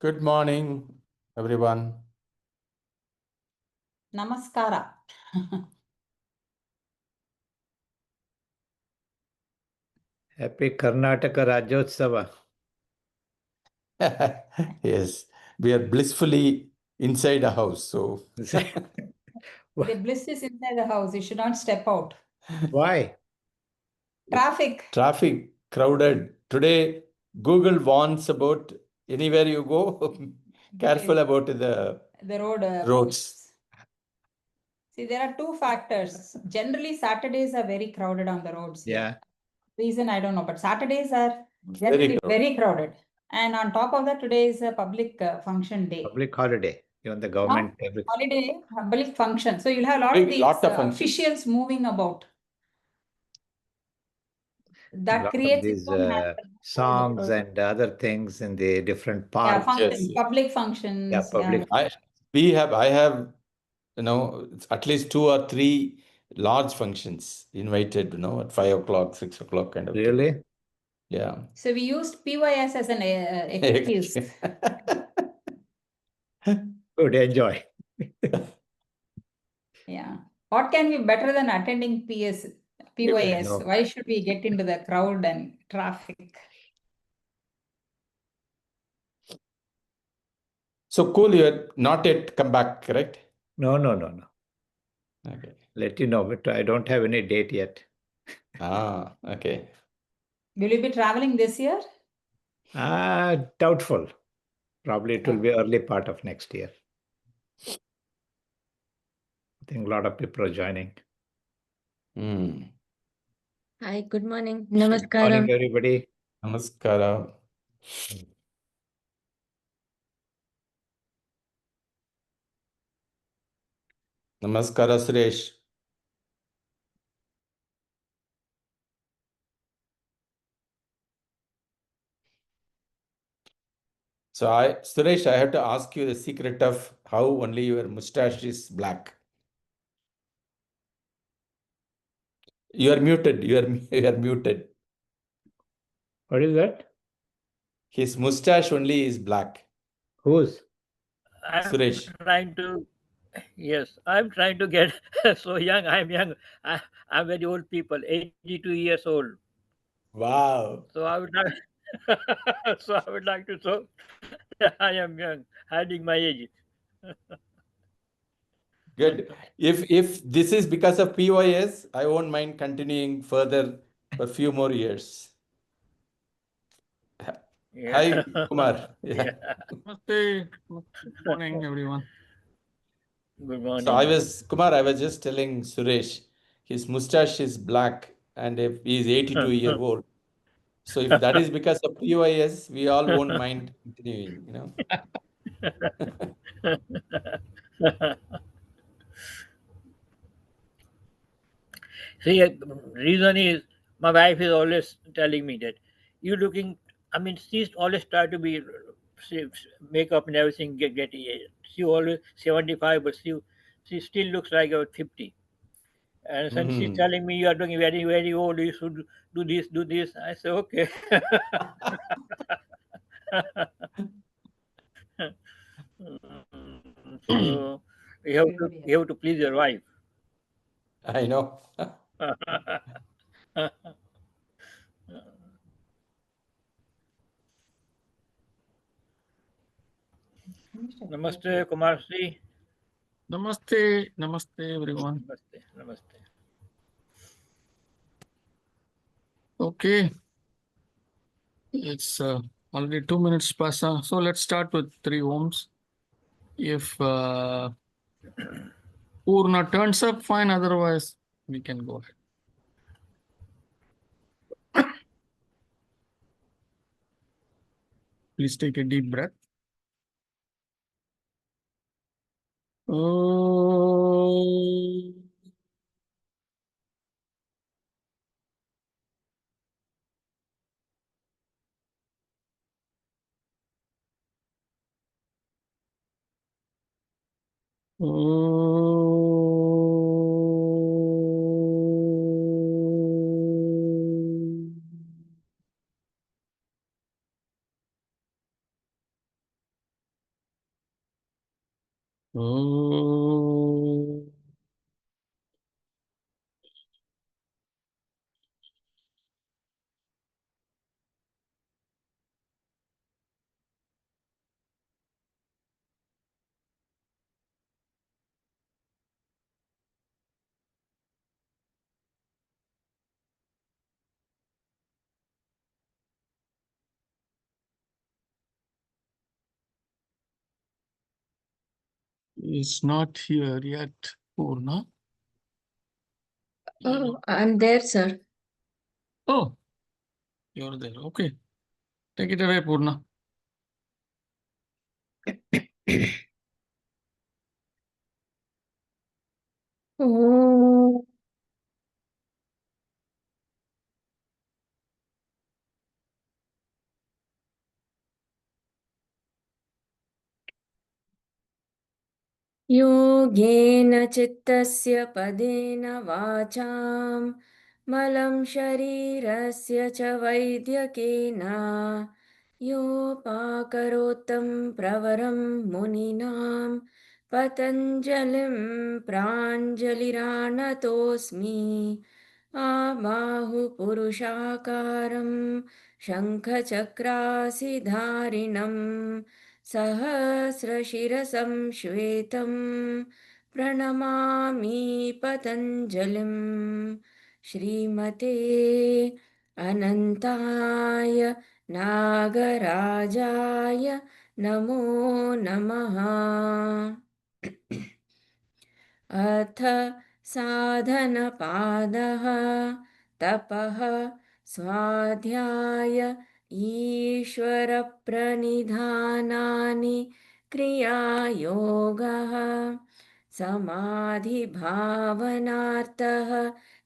Good morning, everyone. Namaskara. Happy Karnataka Rajyotsava. Yes, we are blissfully inside a house. So, The bliss is inside the house. You should not step out. Why? Traffic. traffic crowded. Today, Google warns about anywhere you go, careful about the road. roads. See, there are two factors. Generally, Saturdays are very crowded on the roads. Yeah. Reason I don't know, but Saturdays are Very generally crowded. very crowded. And on top of that, today is a public function day. Public holiday. Even the government. Holiday, public function. So you'll have a lot of these officials moving about. That creates these songs and other things in the different parks. Functions, public functions. Yeah, public. I have, at least 2 or 3 large functions invited, at 5 o'clock, 6 o'clock kind of thing. Really? Yeah. So we used PYS as an excuse. Good, enjoy. Yeah. What can be better than attending PYS? No. Why should we get into the crowd and traffic? So cool, you had not yet come back, correct? No. Okay. Let you know, but I don't have any date yet. Okay. Will you be traveling this year? Doubtful. Probably it will be early part of next year. I think a lot of people are joining. Hi, good morning. Good Namaskaram. morning, everybody. Namaskara. Namaskara, Suresh. So Suresh, I have to ask you the secret of how only your mustache is black. You are muted. You are muted. What is that? His mustache only is black. Whose? Suresh. I'm trying to get so young. I'm young. I'm very old people, 82 years old. Wow. So I would like to show that I am young, hiding my age. Good. If this is because of PYS, I won't mind continuing further for a few more years. Yeah. Hi, Kumar. Yeah. Namaste. Good morning, everyone. Good morning. So I was just telling Suresh, his mustache is black and if he's 82 years old. So if that is because of PYS, we all won't mind continuing, See, reason is my wife is always telling me that you looking. She's always try to be makeup and everything. She always 75, but she still looks like about 50. And since she's telling me you are looking very, very old, you should do this. I say okay. So you have to please your wife. I know. Namaste, Kumar Sri. Namaste. Namaste, everyone. Namaste. Okay. It's already 2 minutes past. So let's start with 3 ohms. If Purna turns up, fine. Otherwise, we can go ahead. Please take a deep breath. Oh. It's not here yet, Purna. Oh, I'm there, sir. Oh, you're there. Okay. Take it away, Purna. Oh, योगेन चित्तस्य पदेन वाचां मलं शरीरस्य च वैद्यकेन योपाकरोत्तं प्रवरं मुनीनां पतञ्जलिं प्राञ्जलिरानतोऽस्मि आबाहुपुरुषाकारं शङ्खचक्रासिधारिणं सहस्रशिरसं श्वेतं प्रणमामि पतञ्जलिं श्रीमते अनन्ताय नागराजाय नमो नमः। अथ साधनपादः तपः स्वाध्याय ईश्वरप्रणिधानानि क्रियायोगः समाधिभावनार्थः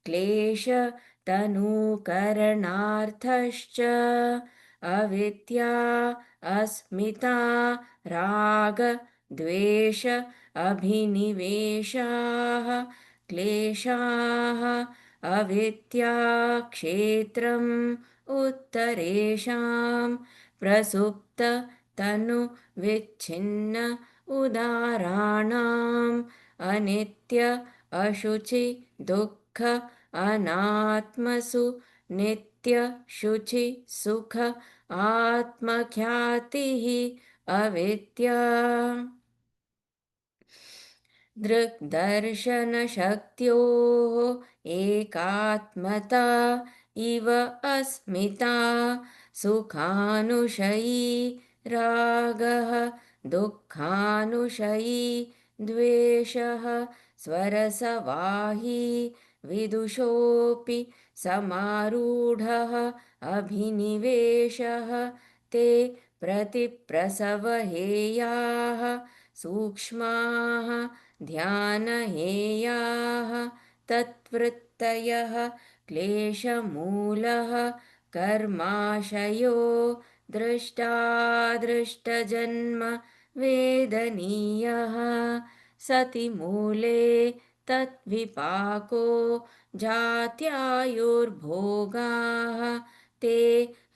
क्लेशतनुकरणार्थश्च अविद्या अस्मिता राग द्वेष अभिनिवेशाः क्लेशाः अविद्या क्षेत्रम् उत्तरेषां प्रसुप्त तनु विच्छिन्न उदाराणाम् अनित्य अशुचि दुःख अनात्मसु नित्य शुचि सुख आत्मख्यातिः अविद्या दृग्दर्शनशक्त्योः एकात्मता इव अस्मिता सुखानुशयी रागः दुःखानुशयी द्वेषः स्वरसवाही विदुषोऽपि समारूढः अभिनिवेशः ते प्रतिप्रसवहेयाः सूक्ष्माः ध्यानहेयाः तत्वृत्तयः क्लेशमूलः कर्माशयो दृष्टादृष्टजन्म वेदनीयः सति मूले तद्विपाको जात्यायुर्भोगाः ते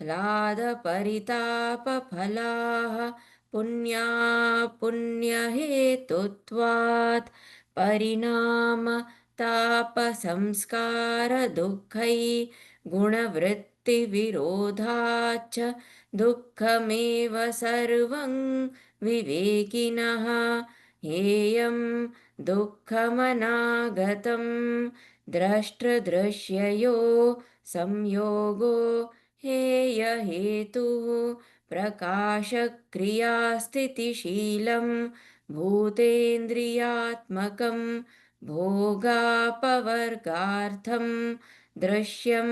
ह्लादपरितापफलाः पुण्या पुण्यहेतुत्वात् परिणाम तापसंस्कारदुःखै गुणवृत्तिविरोधाच्च दुःखमेव सर्वं विवेकिनः हेयं दुःखमनागतं द्रष्टृदृश्ययो संयोगो हेयहेतुः प्रकाशक्रियास्थितिशीलं भूतेन्द्रियात्मकं भोगापवर्गार्थं दृश्यं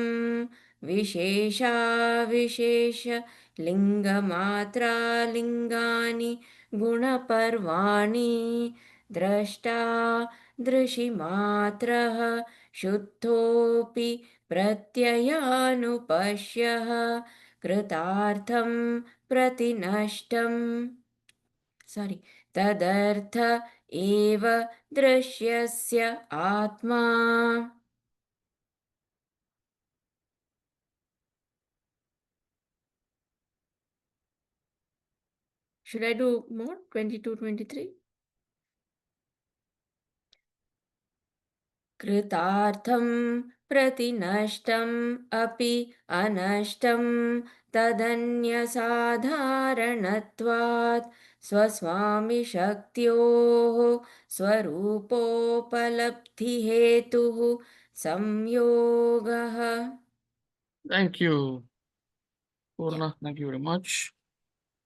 विशेषाविशेषलिङ्गमात्रालिङ्गानि गुणपर्वाणि द्रष्टा दृशिमात्रः शुद्धोऽपि प्रत्ययानुपश्यः कृतार्थं प्रतिनष्टम् तदर्थ एव दृश्यस्य आत्मा Should I do more? 22, 23? कृतार्थं प्रतिनष्टम् अपि अनष्टं तदन्यसाधारणत्वात् स्वस्वामिशक्त्योः स्वरूपोपलब्धिहेतुः संयोगः. Thank you, Purna. Thank you very much.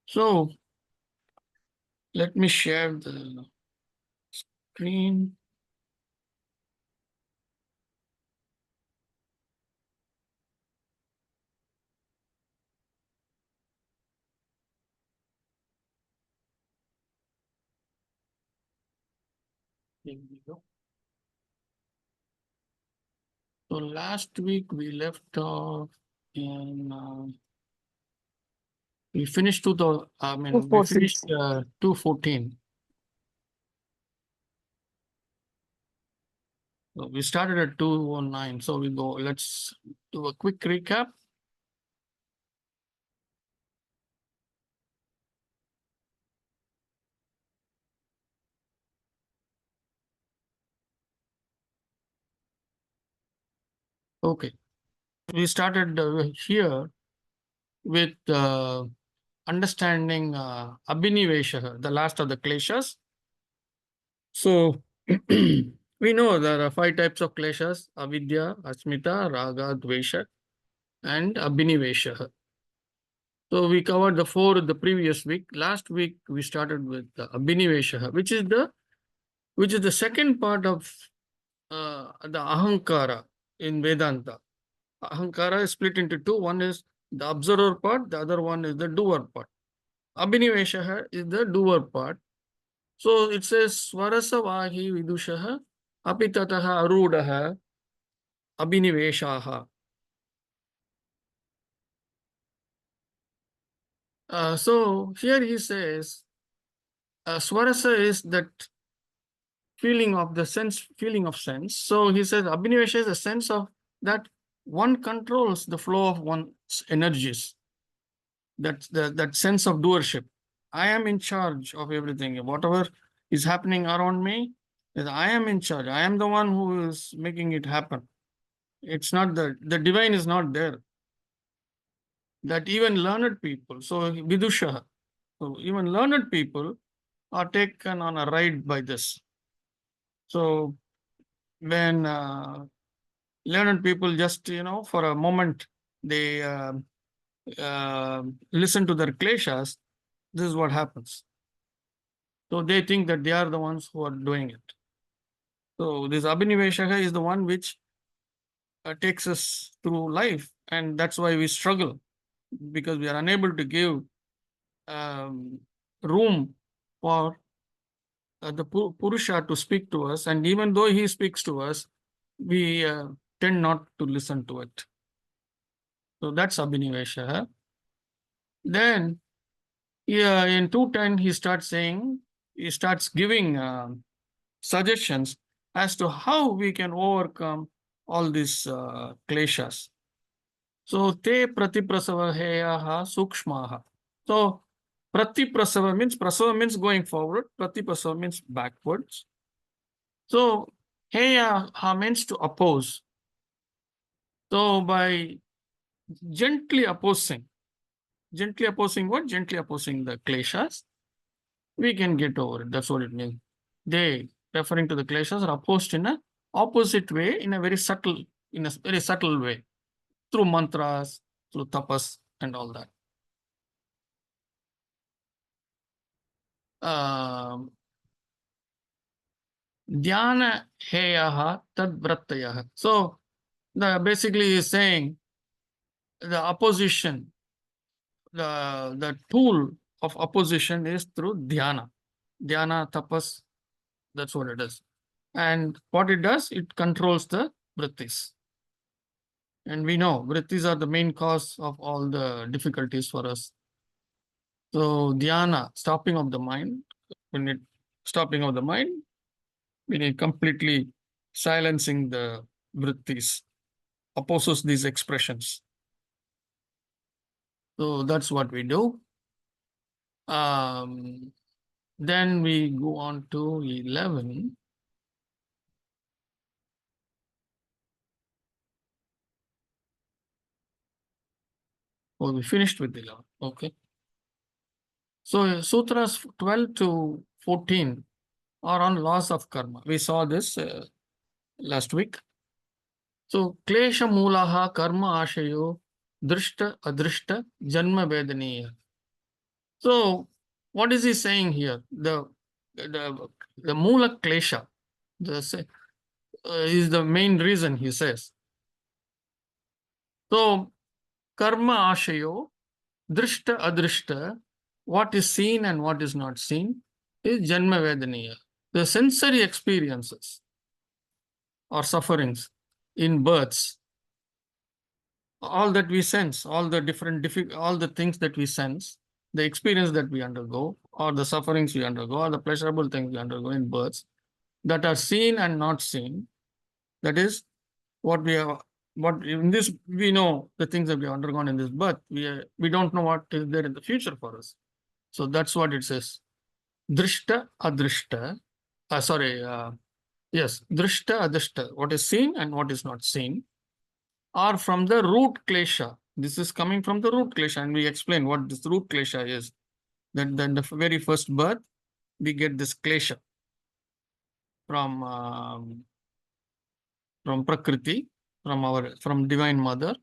So, let me share the screen. Here we go. So last week we left off in we finished we 214. finished 214. So we started at 219. So we go. Let's do a quick recap. Okay, we started here with understanding Abhinivesha, the last of the kleshas. So we know there are 5 types of kleshas: avidya, asmita, raga, dvesha, and Abhinivesha. So we covered the 4 the previous week. Last week we started with Abhinivesha, which is the second part of the ahankara in Vedanta. Ahankara is split into 2. One is the observer part, the other one is the doer part. Abhinivesha is the doer part. So it says Swarasa Vahi Vidushaha Apitataha Arudaha Abhiniveshaha. So here he says Swarasa is that feeling of sense. So he says Abhinivesha is a sense of that one controls the flow of one's energies. That sense of doership. I am in charge of everything. Whatever is happening around me, is I am in charge. I am the one who is making it happen. It's not the divine is not there. That even learned people, so Vidusha, so even learned people are taken on a ride by this. So when learned people just, for a moment, they listen to their kleshas, this is what happens. So they think that they are the ones who are doing it. So this Abhiniveshaka is the one which takes us through life, and that's why we struggle, because we are unable to give room for the Purusha to speak to us, and even though he speaks to us, we tend not to listen to it. So that's Abhinivesha. Then in 210, he starts giving suggestions as to how we can overcome all these kleshas. So te pratiprasava heyaha sukshmaha. So pratiprasava means going forward, pratiprasava means backwards. So heyaha means to oppose. So by gently opposing what? Gently opposing the kleshas, we can get over it. That's what it means. They, referring to the kleshas, are opposed in a opposite way, in a very subtle way, through mantras, through tapas, and all that. Dhyana heyaha tad vrattayaha. So basically is saying the opposition, the tool of opposition is through dhyana. Dhyana, tapas, that's what it is. And what it does, it controls the vrittis. And we know vrittis are the main cause of all the difficulties for us. So dhyana, stopping of the mind, meaning completely silencing the vrittis, opposes these expressions. So that's what we do. Then we go on to 11. Oh, we finished with 11. Okay. So sutras 12 to 14 are on laws of karma. We saw this last week. So klesha mulaha karma ashayo drishta adrishta janma vedaniya. So what is he saying here? The mula klesha is the main reason, he says. So karma ashayo drishta adrishta, what is seen and what is not seen, is janma vedaniya. The sensory experiences or sufferings in births, all that we sense, all the all the things that we sense, the experience that we undergo, or the sufferings we undergo, or the pleasurable things we undergo in births, that are seen and not seen. That is what we have. What in this we know the things that we have undergone in this birth. We don't know what is there in the future for us. So that's what it says. Drishta adrishta. Yes, drishta adrishta. What is seen and what is not seen are from the root klesha. This is coming from the root klesha, and we explain what this root klesha is. Then the very first birth, we get this klesha from Prakriti, from Divine Mother,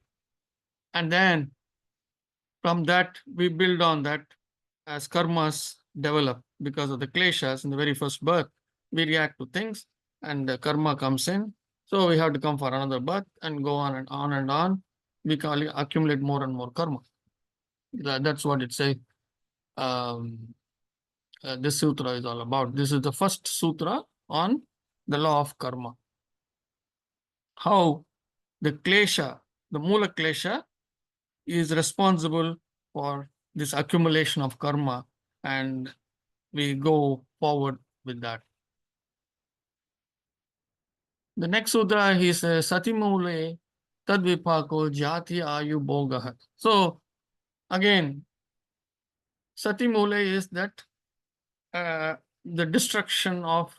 and then from that we build on that as karmas develop because of the kleshas in the very first birth. We react to things, and the karma comes in. So we have to come for another birth and go on and on and on. We can accumulate more and more karma. That's what it says. This sutra is all about. This is the first sutra on the law of karma. How the klesha, the mula klesha, is responsible for this accumulation of karma, and we go forward with that. The next sutra is Satimule Tadvipako Jati Ayu Bhogaha. So again, Satimule is that the destruction of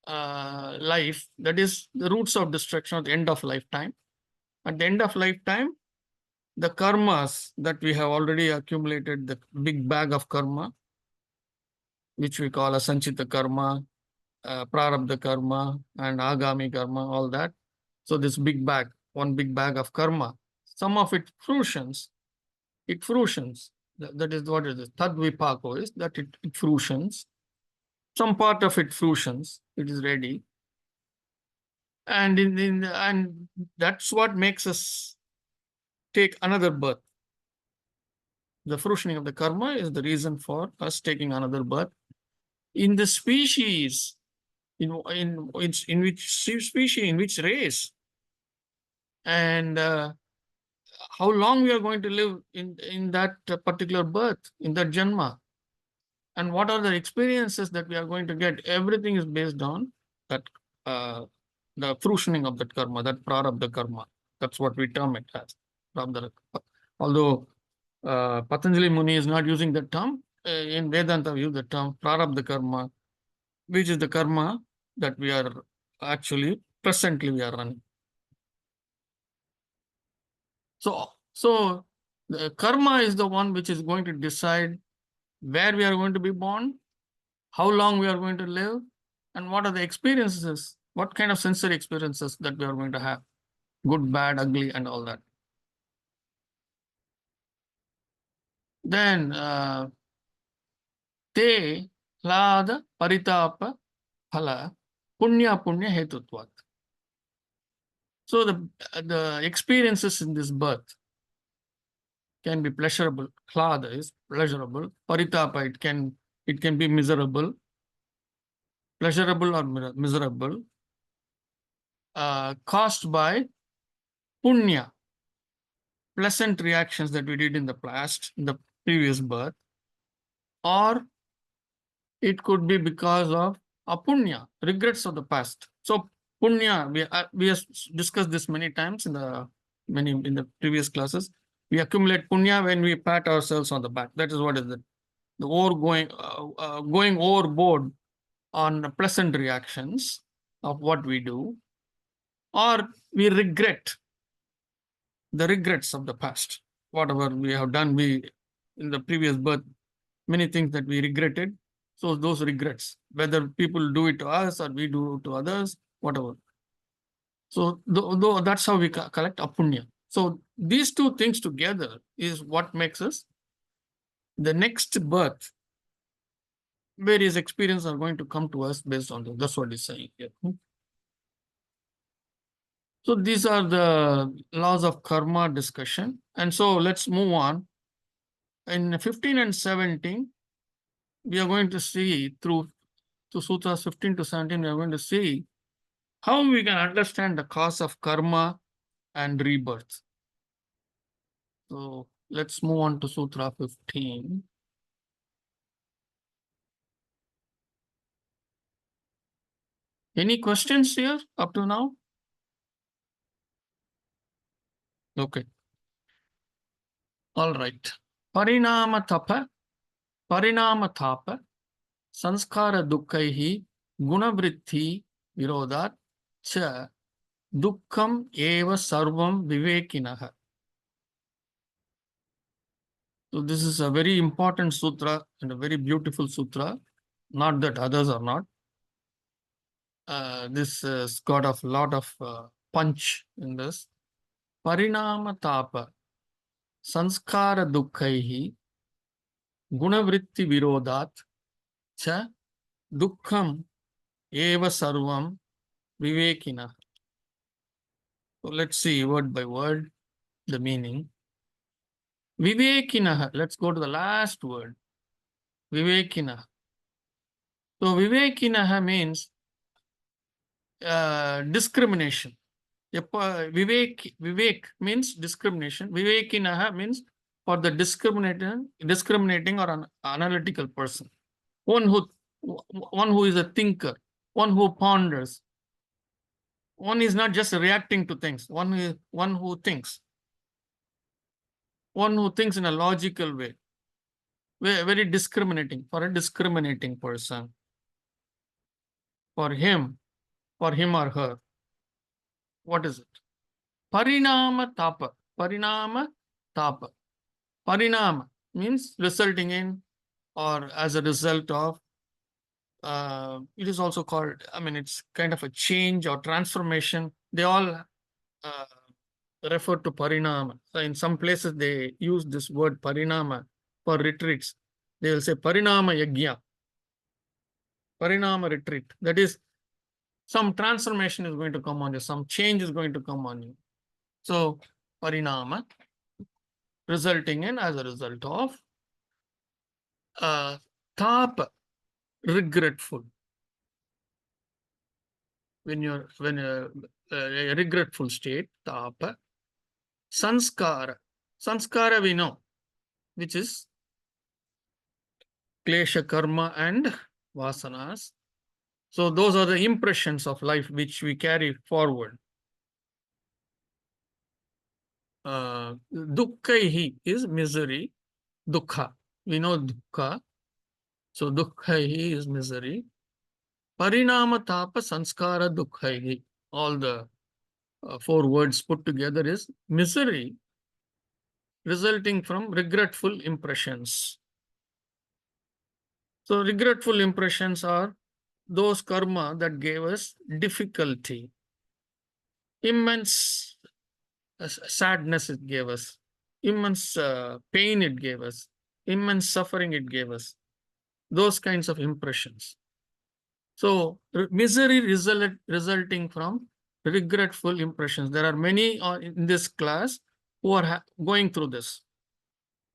life, that is the roots of destruction at the end of lifetime. At the end of lifetime, the karmas that we have already accumulated, the big bag of karma, which we call a sanchita karma, prarabdha karma, and agami karma, all that. So this big bag, one big bag of karma, some of it fruitions. That is what it is. Tadvipako is that it fruitions. Some part of it fruitions. It is ready. And and that's what makes us take another birth. The fruitioning of the karma is the reason for us taking another birth. In the species, in which species, in which race, and how long we are going to live in that particular birth, in that janma, and what are the experiences that we are going to get. Everything is based on that the fruitioning of that karma, that prarabdha karma. That's what we term it as. Although Patanjali Muni is not using the term, in Vedanta we use the term prarabdha karma, which is the karma that we are actually presently we are running. So the karma is the one which is going to decide where we are going to be born, how long we are going to live, and what are the experiences, what kind of sensory experiences that we are going to have, good, bad, ugly, and all that. Then te hlada paritapa phala punya hetutvat. So the experiences in this birth can be pleasurable. Hlada is pleasurable. Paritapa, it can be miserable. Pleasurable or miserable, caused by punya, pleasant reactions that we did in the past, in the previous birth, or it could be because of apunya, regrets of the past. So punya, we have discussed this many times in the previous classes. We accumulate punya when we pat ourselves on the back. That is what is it. The going overboard on pleasant reactions of what we do, or we regret the regrets of the past. whatever we have done, we in the previous birth, many things that we regretted. So those regrets, whether people do it to us or we do it to others, whatever. So though that's how we collect apunya. So these two things together is what makes us the next birth. Various experiences are going to come to us based on that. That's what he's saying here. So these are the laws of karma discussion. And so let's move on. In 15 and 17, we are going to see through sutras 15 to 17, we are going to see how we can understand the cause of karma and rebirth. So let's move on to Sutra 15. Any questions here up to now? Okay. All right. Parinama tapa, sanskara dukkaihi, gunavritti virodat, cha dukkam eva sarvam vivekinaha. So this is a very important sutra and a very beautiful sutra. Not that others are not. This has got a lot of punch in this. Parinama tapa, sanskara dukkaihi, gunavritti virodat, cha dukkam eva sarvam vivekina. So let's see word by word the meaning. Vivekina. Let's go to the last word. Vivekina. So vivekina means discrimination. Vivek means discrimination. Vivekina means for the discriminating or an analytical person. One who is a thinker, one who ponders. One is not just reacting to things. One who thinks. One who thinks in a logical way. Very discriminating, for a discriminating person. For him or her. What is it? Parinama tapa. Parinama tapa. Parinama means resulting in or as a result of. It is also called, it's kind of a change or transformation. They all refer to parinama. So in some places they use this word parinama for retreats. They will say parinama yagya. Parinama retreat. That is, some transformation is going to come on you, some change is going to come on you. So, parinama, resulting in as a result of tapa, regretful. When you're a regretful state, tapa, sanskara. Sanskara we know, which is klesha, karma, and vasanas. So those are the impressions of life which we carry forward. Dukkaihi is misery. Dukkha. We know dukkha. So dukkaihi is misery. Parinama tapa sanskara dukkaihi. All the 4 words put together is misery resulting from regretful impressions. So regretful impressions are those karma that gave us difficulty, immense sadness it gave us, immense pain it gave us, immense suffering it gave us, those kinds of impressions. So misery resulting from regretful impressions. There are many in this class who are going through this.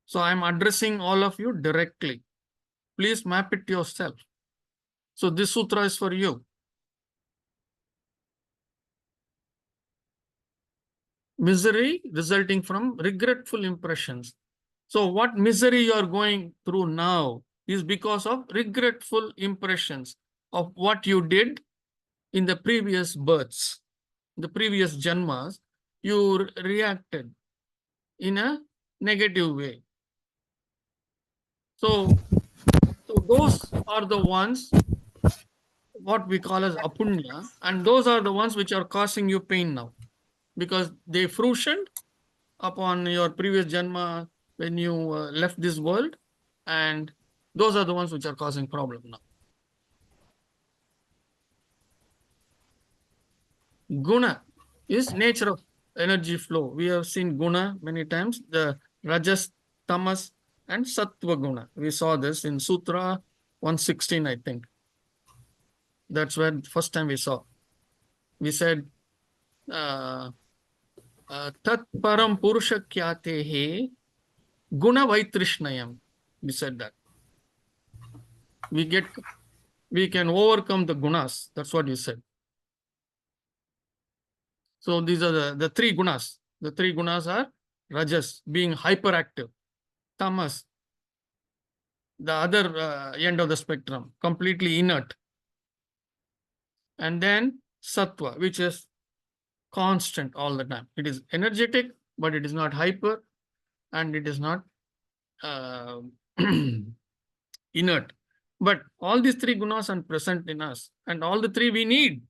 So I'm addressing all of you directly. Please map it yourself. So this sutra is for you. Misery resulting from regretful impressions. So what misery you are going through now is because of regretful impressions of what you did in the previous births, the previous janmas. You reacted in a negative way. So those are the ones what we call as apunya, and those are the ones which are causing you pain now, because they fruitioned upon your previous janma when you left this world, and those are the ones which are causing problem now. Guna is nature of energy flow. We have seen guna many times, the rajas, tamas, and sattva guna. We saw this in Sutra 116, I think. That's where first time we saw. We said, Tat param purusha kyatehe guna vaitrishnayam. We said that. We can overcome the gunas. That's what you said. So these are the three gunas. The three gunas are rajas, being hyperactive, tamas, the other end of the spectrum, completely inert, and then sattva, which is constant all the time. It is energetic, but it is not hyper, and it is not inert. But all these three gunas are present in us, and all the three we need,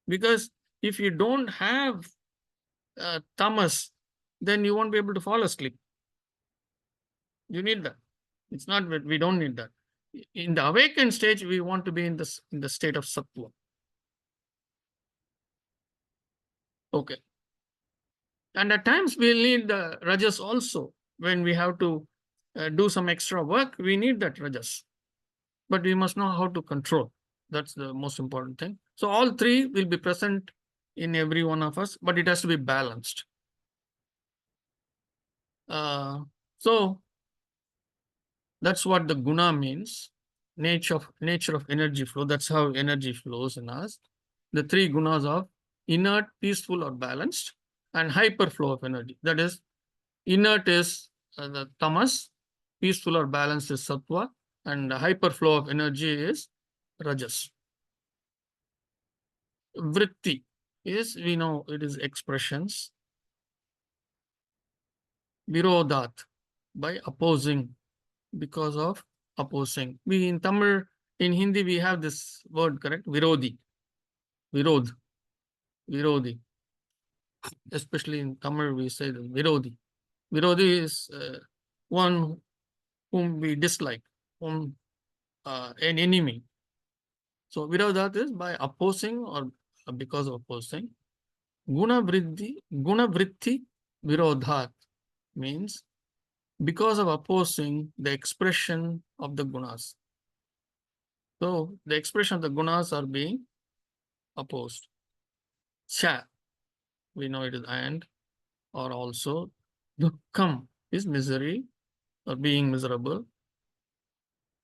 because if you don't have tamas, then you won't be able to fall asleep. You need that. It's not that we don't need that. In the awakened stage, we want to be in the state of sattva. Okay. And at times we'll need the rajas also. When we have to do some extra work, we need that rajas. But we must know how to control. That's the most important thing. So all three will be present in every one of us, but it has to be balanced. So that's what the guna means. Nature of energy flow. That's how energy flows in us. The three gunas of inert, peaceful, or balanced, and hyper flow of energy. That is, inert is the tamas, peaceful or balanced is sattva, and the hyper flow of energy is rajas. Vritti is, we know it is expressions. Virodhat, by opposing, because of opposing. We in Tamil, in Hindi, we have this word, correct? Virodhi. Virod. Virodhi. Especially in Tamil, we say the Virodhi. Virodhi is one whom we dislike, whom an enemy. So Virodhat is by opposing or because of opposing. Guna vritti virodhat means because of opposing the expression of the gunas. So the expression of the gunas are being opposed. Cha, we know it is and, or also dukkham is misery or being miserable.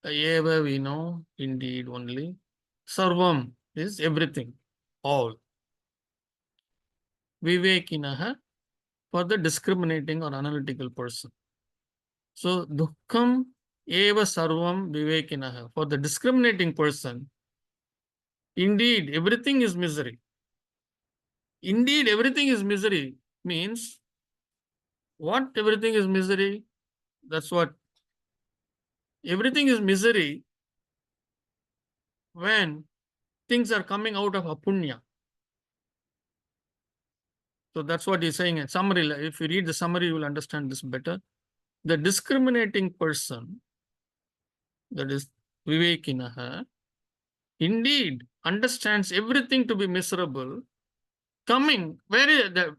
Eva, we know, indeed only. Sarvam is everything, all. Vivekinaha, for the discriminating or analytical person. So, dukkham eva sarvam vivekinaha, for the discriminating person, indeed everything is misery. Indeed everything is misery means what everything is misery? That's what everything is misery when things are coming out of apunya. So that's what he's saying in summary. If you read the summary, you will understand this better. The discriminating person, that is Vivekinaha, indeed understands everything to be miserable. Coming, where is the,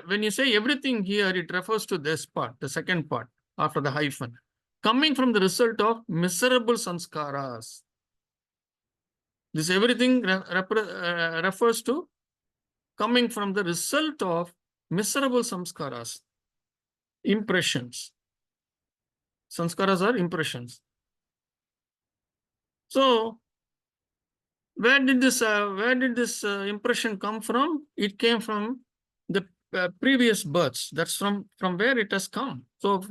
when you say everything here, it refers to this part, the second part after the hyphen. Coming from the result of miserable sanskaras. This everything refers to coming from the result of miserable samskaras, impressions. Sanskaras are impressions. So, where did this impression come from? It came from the previous births. That's from where it has come. So,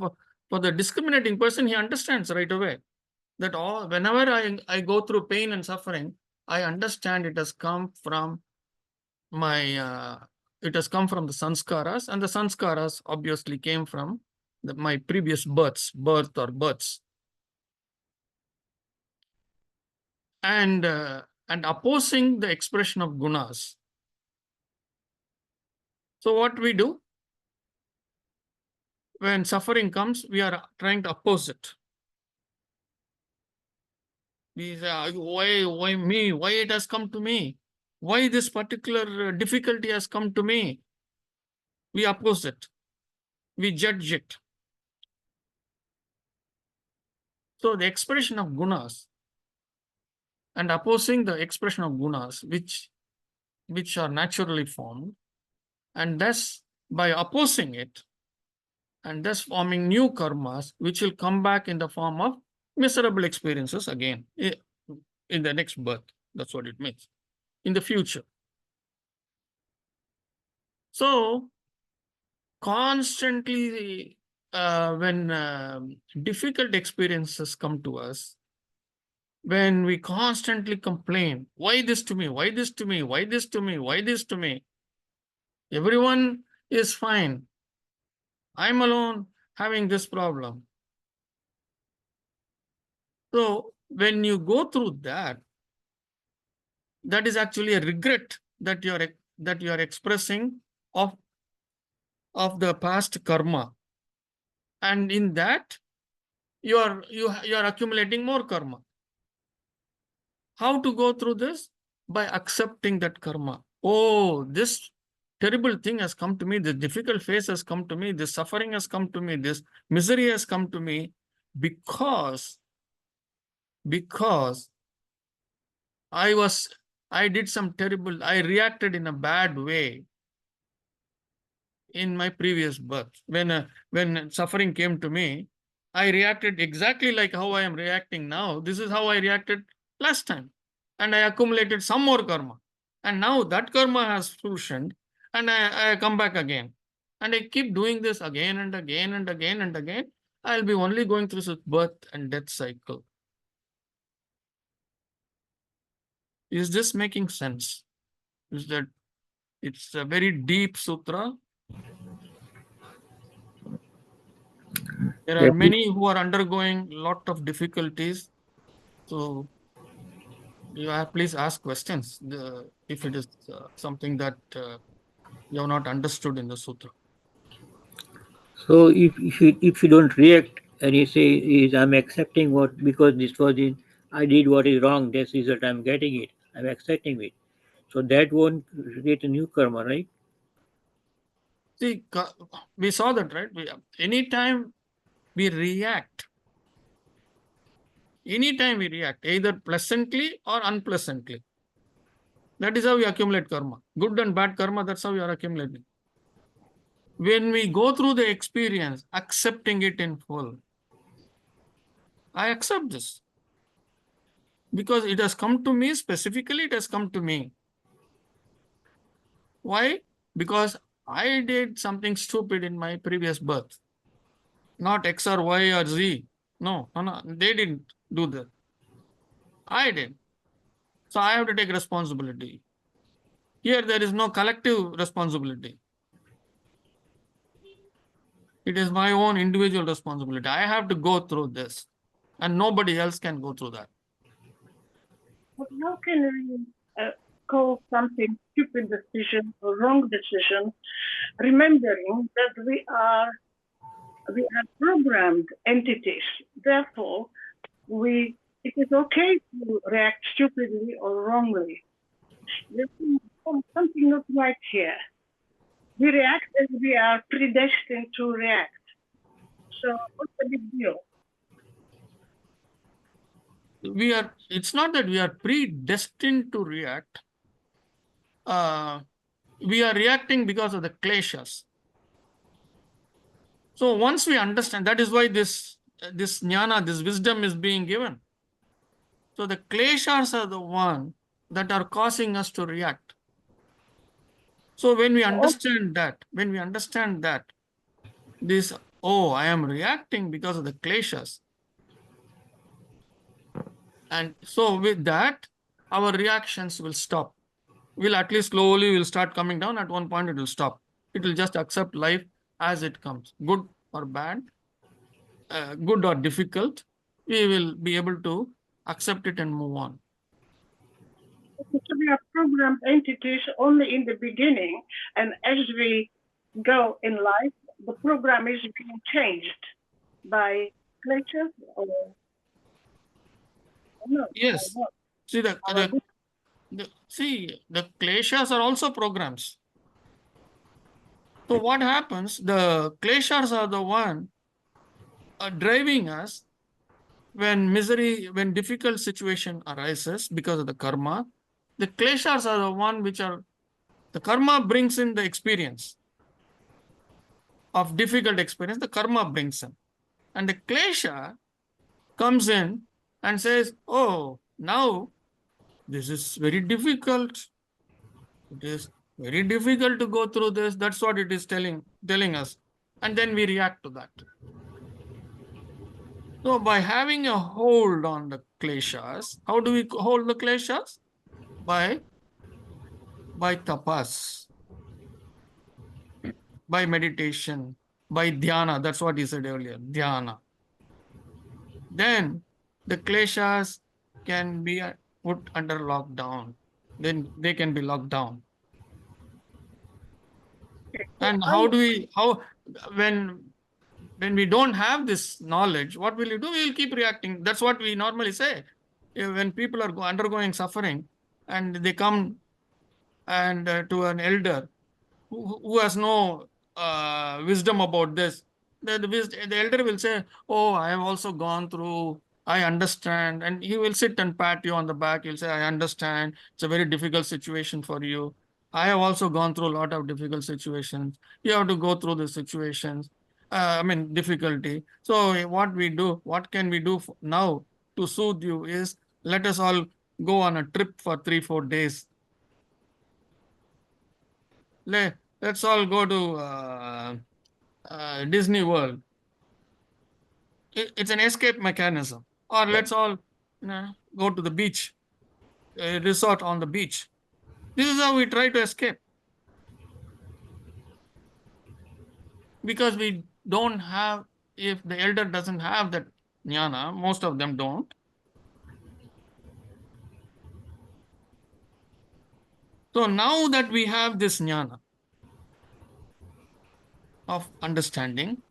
for the discriminating person, he understands right away that whenever I go through pain and suffering, I understand it has come from my it has come from the sanskaras, and the sanskaras obviously came from my previous birth or births. And opposing the expression of gunas. So what we do? when suffering comes, we are trying to oppose it. We say, why me? Why it has come to me? Why this particular difficulty has come to me? We oppose it. We judge it. So the expression of gunas and opposing the expression of gunas, which are naturally formed, and thus by opposing it, and thus forming new karmas, which will come back in the form of miserable experiences again in the next birth. That's what it means. In the future. So constantly, when difficult experiences come to us, when we constantly complain, why this to me, why this to me, why this to me, why this to me? Everyone is fine. I'm alone having this problem. So when you go through that, that is actually a regret that you are expressing of the past karma. And in that, you are accumulating more karma. How to go through this? By accepting that karma. Oh, this terrible thing has come to me, this difficult phase has come to me, this suffering has come to me, this misery has come to me because I did some terrible, I reacted in a bad way in my previous birth. When suffering came to me, I reacted exactly like how I am reacting now. This is how I reacted last time. And I accumulated some more karma. And now that karma has fruitioned, and I come back again. And I keep doing this again and again and again and again. I'll be only going through this birth and death cycle. Is this making sense? Is that it's a very deep sutra. There are many who are undergoing a lot of difficulties. So you have please ask questions if it is something that you have not understood in the sutra. So if you don't react and you say I'm accepting what, because this was in, I did what is wrong, this result I'm getting it, I'm accepting it. So that won't create a new karma, right? See, we saw that, right? Anytime we react, either pleasantly or unpleasantly, that is how we accumulate karma. Good and bad karma, that's how we are accumulating. When we go through the experience, accepting it in full, I accept this. Because it has come to me, specifically it has come to me. Why? Because I did something stupid in my previous birth. Not X or Y or Z. No, they didn't do that. I did. So I have to take responsibility. Here there is no collective responsibility. It is my own individual responsibility. I have to go through this. And nobody else can go through that. But how can we call something stupid decision or wrong decision, remembering that we are programmed entities? Therefore, it is okay to react stupidly or wrongly. There's something not right here. We react as we are predestined to react. So what's the big deal? It's not that we are predestined to react. We are reacting because of the kleshas. So once we understand, that is why this jnana, this wisdom is being given. So the kleshas are the one that are causing us to react. So when we understand that, this, oh, I am reacting because of the kleshas. And so with that, our reactions will stop. Will at least slowly will start coming down. At one point, it will stop. It will just accept life as it comes, good or bad, good or difficult. We will be able to accept it and move on. So we are programmed entities only in the beginning, and as we go in life, the program is being changed by kleshas or no? Yes. Or See what? the kleshas are also programs. So what happens? The kleshas are the one driving us when when difficult situation arises because of the karma. The kleshas are the one which are, the karma brings in the experience of difficult experience, the karma brings in. And the klesha comes in and says, oh, now this is very difficult. It is very difficult to go through this. That's what it is telling us. And then we react to that. So by having a hold on the kleshas, how do we hold the kleshas? By tapas, by meditation, by dhyana. That's what he said earlier, dhyana. Then the kleshas can be put under lockdown. Then they can be locked down. And when we don't have this knowledge, what will you do? We will keep reacting. That's what we normally say. When people are undergoing suffering and they come and to an elder who has no wisdom about this, the elder will say, oh, I have also gone through, I understand. And he will sit and pat you on the back. He'll say, I understand. It's a very difficult situation for you. I have also gone through a lot of difficult situations. You have to go through the situations. Difficulty. So what can we do now to soothe you is, let us all go on a trip for 3-4 days. Let's all go to Disney World. It's an escape mechanism. Or let's all go to the beach, a resort on the beach. This is how we try to escape. Because we don't have, if the elder doesn't have that jnana, most of them don't. So now that we have this jnana of understanding,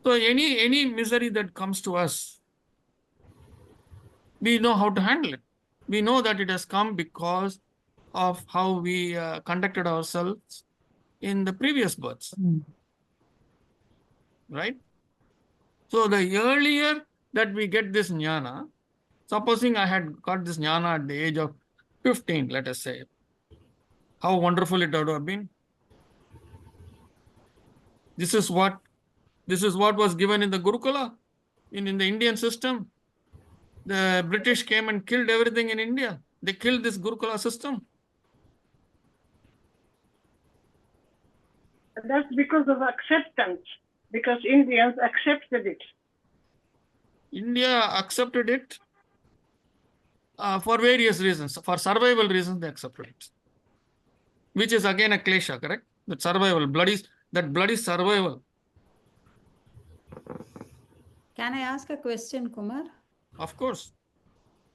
so any misery that comes to us, we know how to handle it. We know that it has come because of how we conducted ourselves in the previous births. Right? So the earlier that we get this jnana, supposing I had got this jnana at the age of 15, let us say, how wonderful it would have been. This is what was given in the Gurukula, in the Indian system. The British came and killed everything in India. They killed this Gurukula system. That's because of acceptance, because Indians accepted it. India accepted it for various reasons. For survival reasons, they accepted it. Which is again a klesha, correct? That survival, bloody survival. Can I ask a question, Kumar? Of course.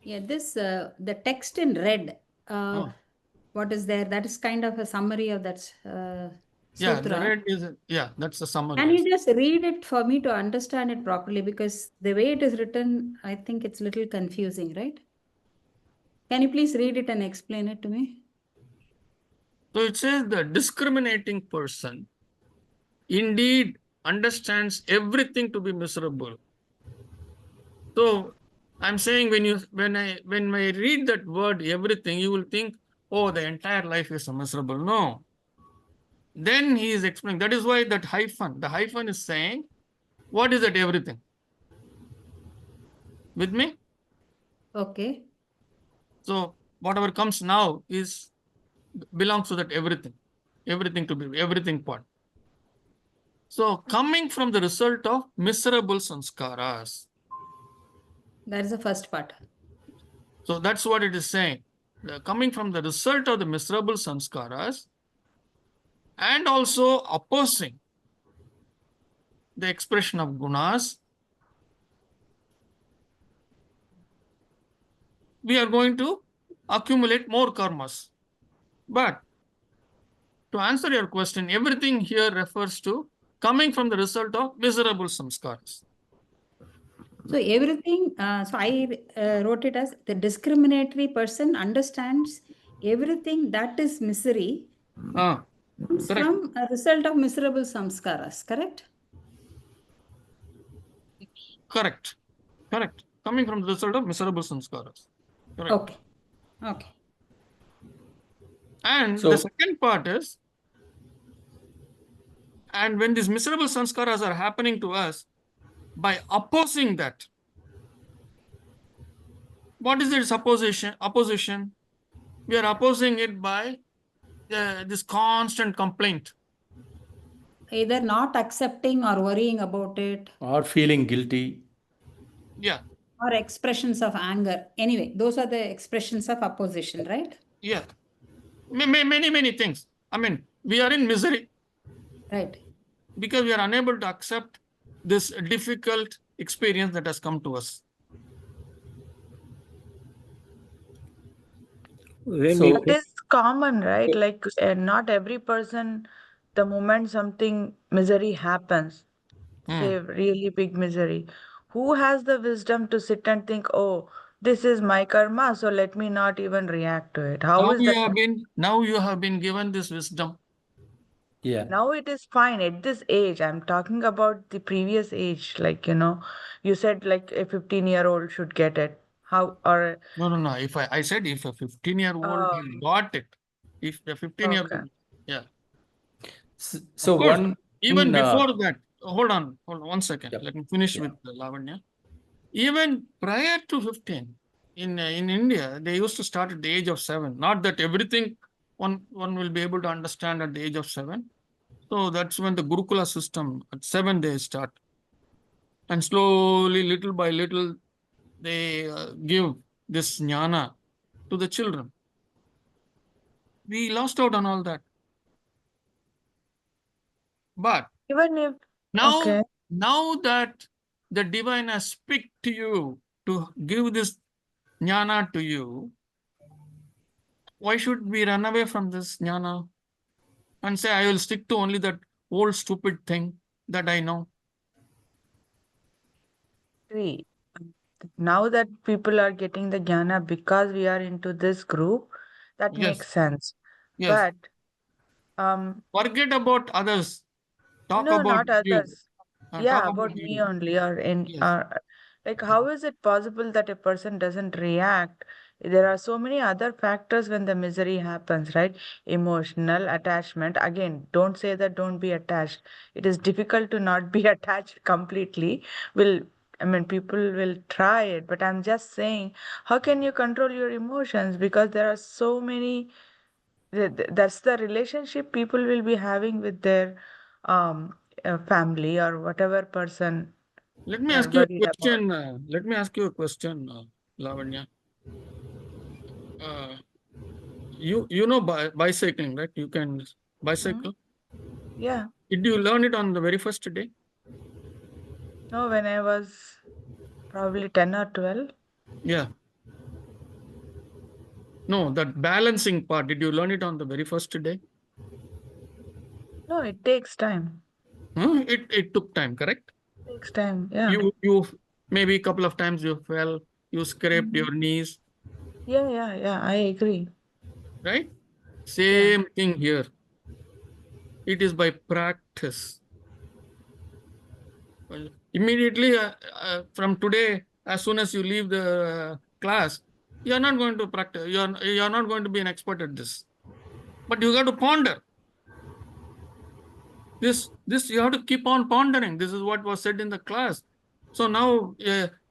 Yeah, this the text in red. What is there? That is kind of a summary of that Yeah, sutra. the red is, that's the summary. Can you just read it for me to understand it properly? Because the way it is written, I think it's a little confusing, right? Can you please read it and explain it to me? So it says the discriminating person indeed understands everything to be miserable. So I'm saying when I read that word everything, you will think, oh, the entire life is miserable. No. Then he is explaining. That is why that the hyphen is saying, what is that everything? With me? Okay. So whatever comes now belongs to that everything. Everything part. So coming from the result of miserable sanskaras. That is the first part. So that's what it is saying. Coming from the result of the miserable sanskaras and also opposing the expression of gunas, we are going to accumulate more karmas. But to answer your question, everything here refers to coming from the result of miserable samskaras. So everything, so I wrote it as the discriminatory person understands everything that is misery Ah, comes correct. from a result of miserable samskaras, correct? Correct. Correct. Coming from the result of miserable samskaras. Correct. Okay. Okay. And So- the second part is, and when these miserable samskaras are happening to us, by opposing that, what is its opposition? We are opposing it by this constant complaint. Either not accepting or worrying about it, Or feeling guilty. Yeah, or expressions of anger. Anyway, those are the expressions of opposition, right? yeah. Many things. I mean, we are in misery Right. because we are unable to accept this difficult experience that has come to us. When So- we That is common, right? Like not every person, the moment something misery happens, say really big misery, who has the wisdom to sit and think, oh, this is my karma, so let me not even react to it. How is that? Now you have been given this wisdom. Yeah. Now it is fine at this age. I'm talking about the previous age. Like, you said like a 15-year-old should get it. How or No. If I said if a 15-year-old Oh. got it, if a 15-year-old, Okay. yeah. So Of course, one even before that, hold on 1 second. Yep. Let me finish with Lavanya. Even prior to 15, in India, they used to start at the age of 7. Not that everything one will be able to understand at the age of 7. So that's when the Gurukula system, at 7 they start. And slowly, little by little, they give this jnana to the children. We lost out on all that. But even if now, okay. now that the divine has speak to you to give this jnana to you, why should we run away from this jnana and say, I will stick to only that old stupid thing that I know? Agree. Now that people are getting the jnana because we are into this group, that Yes. makes sense. Yes. But Forget about others. Talk no, about not you. others. Yeah, Talk about me you. only, or in Yes. like how is it possible that a person doesn't react? There are so many other factors when the misery happens, right? Emotional attachment. Again, don't say that don't be attached. It is difficult to not be attached completely. I mean, people will try it, but I'm just saying, how can you control your emotions? Because there are so many that's the relationship people will be having with their family or whatever person Let me they are ask you a worried about. question. Let me ask you a question, Lavanya. You know bicycling, right? You can bicycle. Yeah. Did you learn it on the very first day? No, when I was probably 10 or 12. Yeah. No, that balancing part, did you learn it on the very first day? No, it takes time. Huh? It took time, correct? Takes time. Yeah. You maybe a couple of times you fell, you scraped your knees, Yeah. I agree. right? Same thing here. It is by practice. Well, immediately from today, as soon as you leave the class, you are not going to practice. You are not going to be an expert at this. But you got to ponder. This you have to keep on pondering. This is what was said in the class. So now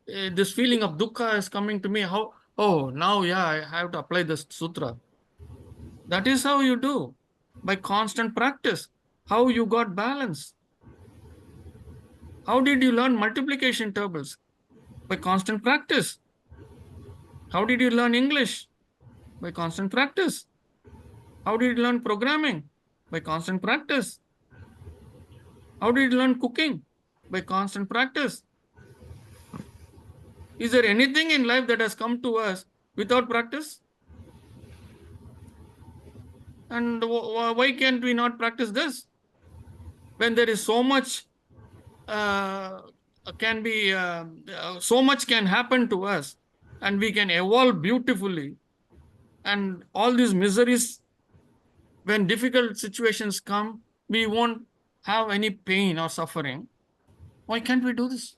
this feeling of dukkha is coming to me. How? Oh, now I have to apply this sutra. That is how you do, by constant practice. How you got balance? How did you learn multiplication tables? By constant practice. How did you learn English? By constant practice. How did you learn programming? By constant practice. How did you learn cooking? By constant practice. Is there anything in life that has come to us without practice? And why can't we not practice this? When there is so much so much can happen to us, and we can evolve beautifully. And all these miseries, when difficult situations come, we won't have any pain or suffering. Why can't we do this?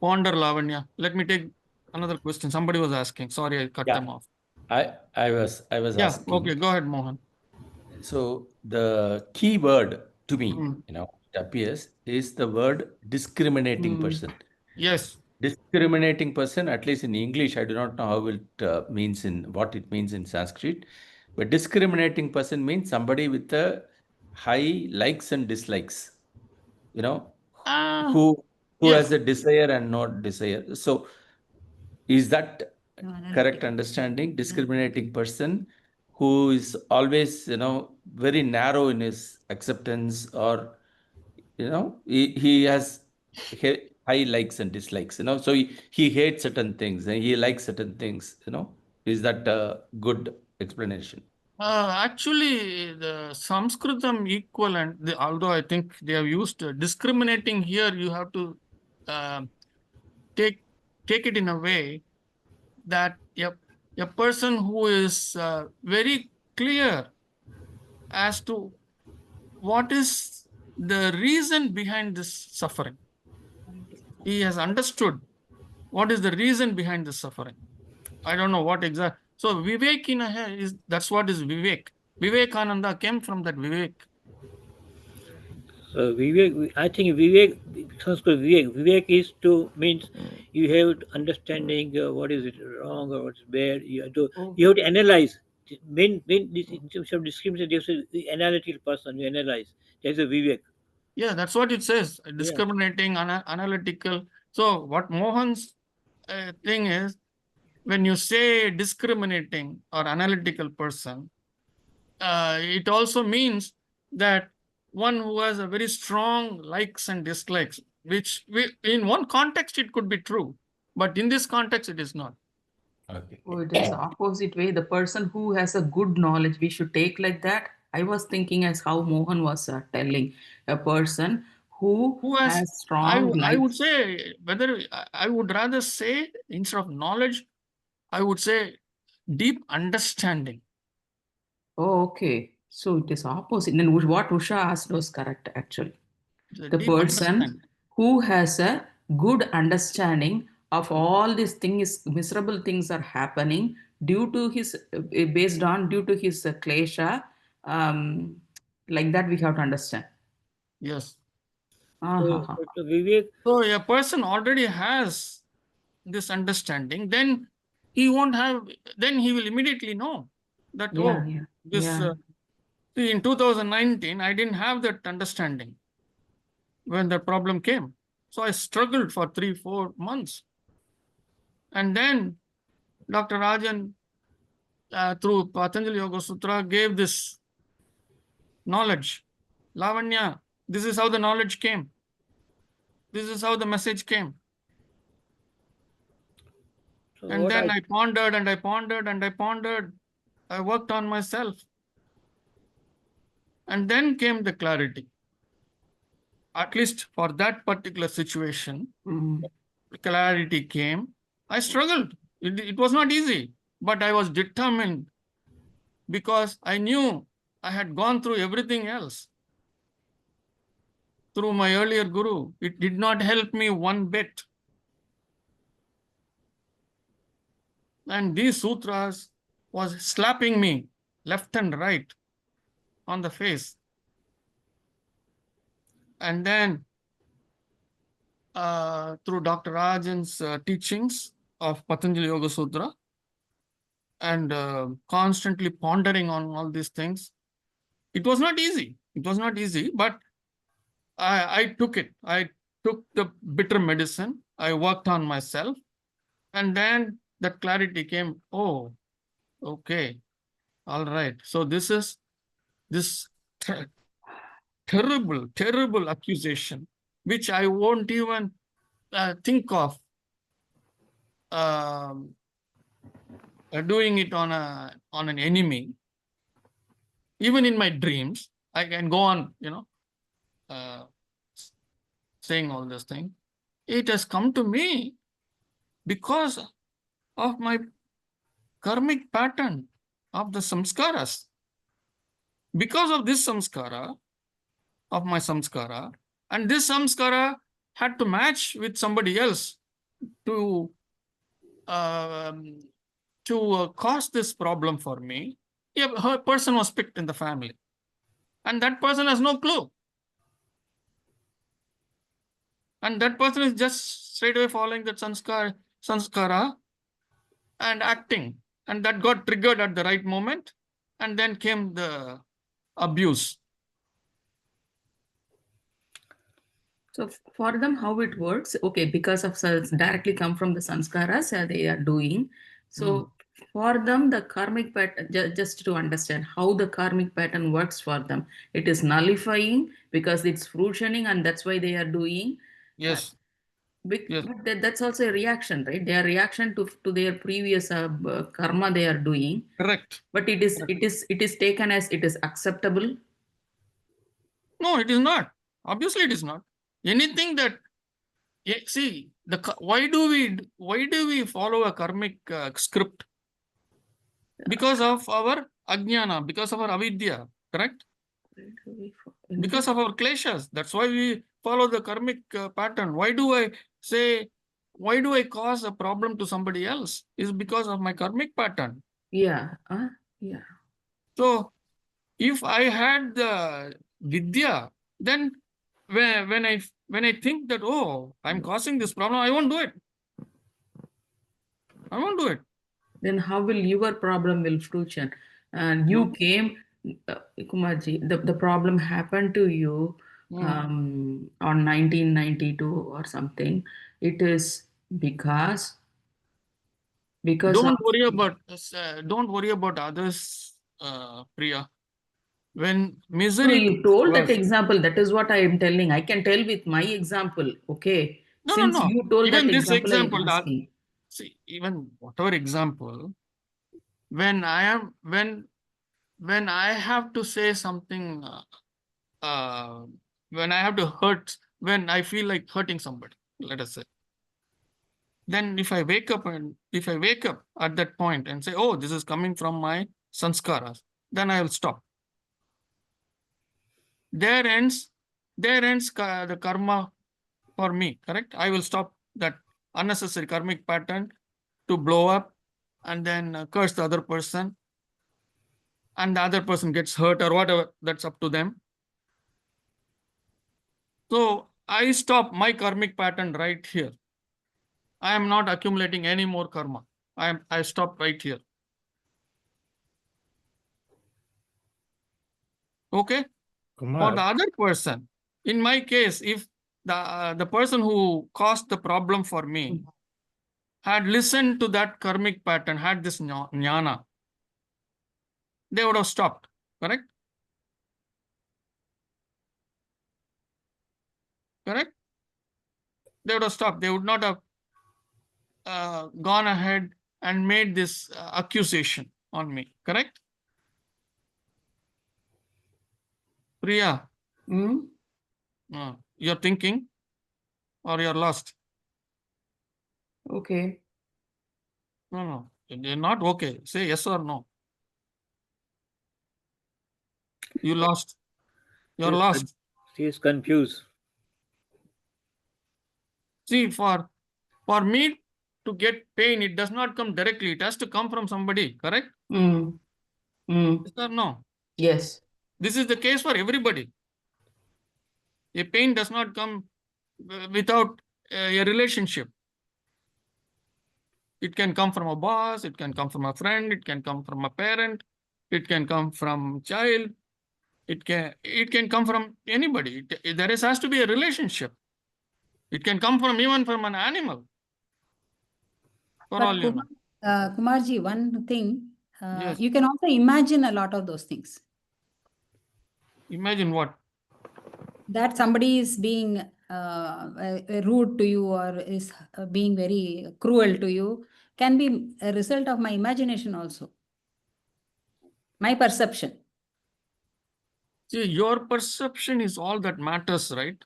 Ponder, Lavanya. Let me take another question. Somebody was asking. Sorry, I cut them off. I was Yeah, asking. okay, go ahead, Mohan. So the key word to me, Mm. it appears, is the word discriminating person. Yes. Discriminating person, at least in English, I do not know how it means in what it means in Sanskrit, but discriminating person means somebody with a high likes and dislikes, Ah, who yes. has a desire and not desire. So is that No, correct analytical. understanding? Discriminating person who is always, very narrow in his acceptance, or, he has high likes and dislikes, so he hates certain things and he likes certain things, is that a good explanation? Actually, the Sanskritam equivalent, although I think they have used discriminating here, you have to uh, take it in a way that a person who is very clear as to what is the reason behind this suffering. He has understood what is the reason behind the suffering. I don't know what exact. So Vivek that's what is Vivek. Vivekananda came from that Vivek. So Vivek, I think Vivek, Sanskrit Vivek is means you have understanding what is it wrong or what's bad. You have to analyze. Main this in terms of discrimination, there's a analytical person. You analyze. There's a Vivek. Yeah, that's what it says. Discriminating, analytical. So what Mohan's thing is, when you say discriminating or analytical person, it also means that one who has a very strong likes and dislikes, which in one context it could be true, but in this context it is not. Okay. Oh, it is the opposite way. The person who has a good knowledge, we should take like that. I was thinking as how Mohan was telling, a person who has has strong I would likes. say, I would rather say, instead of knowledge, I would say deep understanding. Oh, okay. So it is opposite. Then what Usha asked was correct, actually. The deep person understanding. who has a good understanding of all these things, miserable things are happening due to his, due to his klesha, like that we have to understand. Yes. So Vivek. So a person already has this understanding, then he won't have, then he will immediately know that, see, in 2019, I didn't have that understanding when the problem came. So I struggled for 3-4 months. And then Dr. Rajan, through Patanjali Yoga Sutra, gave this knowledge. Lavanya, this is how the knowledge came. This is how the message came. So and then I pondered and I pondered and I pondered. I worked on myself. And then came the clarity. At least for that particular situation, clarity came. I struggled. It was not easy, but I was determined because I knew I had gone through everything else. Through my earlier guru, it did not help me one bit. And these sutras was slapping me left and right on the face. And then through Dr. Rajan's teachings of Patanjali Yoga Sutra and constantly pondering on all these things, it was not easy. It was not easy, but I took it. I took the bitter medicine. I worked on myself. And then that clarity came. Oh, okay. All right. So this is this terrible accusation, which I won't even think of doing it on an enemy, even in my dreams, I can go on, saying all this thing. It has come to me because of my karmic pattern of the samskaras. Because of this samskara, of my samskara, and this samskara had to match with somebody else to cause this problem for me. Yeah, her person was picked in the family, and that person has no clue. And that person is just straight away following that sanskara and acting. And that got triggered at the right moment. And then came the abuse. So for them, how it works? Okay, because of directly come from the sanskaras they are doing. So for them, the karmic pattern, just to understand how the karmic pattern works for them, it is nullifying because it's fruitioning, and that's why they are doing. Yes. Yes. But that's also a reaction, right? Their reaction to their previous karma they are doing. Correct. But it is taken as it is acceptable. No, it is not. Obviously, it is not. Anything that see why do we follow a karmic script? Because of our ajnana, because of our avidya, correct? Because of our kleshas. That's why we follow the karmic pattern. Why do I cause a problem to somebody else? Is because of my karmic pattern. Yeah. Yeah. So if I had the vidya, then when I think that, oh, I'm causing this problem, I won't do it. I won't do it. Then how will your problem will fruition? And you came, Kumarji, the problem happened to you on 1992 or something. It is because don't worry about others, Priya. When misery. No, you told that example. That is what I am telling. I can tell with my example. Okay. No. You told Even that this example, see, even whatever example, when I have to say something, when I have to hurt, when I feel like hurting somebody, let us say, then if I wake up at that point and say, oh, this is coming from my sanskaras, then I will stop. There ends the karma for me, correct? I will stop that unnecessary karmic pattern to blow up and then curse the other person, and the other person gets hurt or whatever. That's up to them. So I stop my karmic pattern right here. I am not accumulating any more karma. I stop right here. Okay. Kumar. For the other person, in my case, if the person who caused the problem for me had listened to that karmic pattern, had this jnana, they would have stopped, correct? Correct? They would have stopped. They would not have gone ahead and made this accusation on me, correct? Priya, you're thinking or you're lost? Okay. No, you're not okay. Say yes or no. You lost. You're lost. She is confused. See, for me to get pain, it does not come directly. It has to come from somebody, correct? Yes or no? Yes. This is the case for everybody. A pain does not come without a relationship. It can come from a boss, it can come from a friend, it can come from a parent, it can come from child, it can come from anybody. There has to be a relationship. It can come from even from an animal. For all you know. Kumarji, one thing, Yes. you can also imagine a lot of those things. Imagine what? That somebody is being rude to you or is being very cruel to you can be a result of my imagination also, my perception. See, your perception is all that matters, right?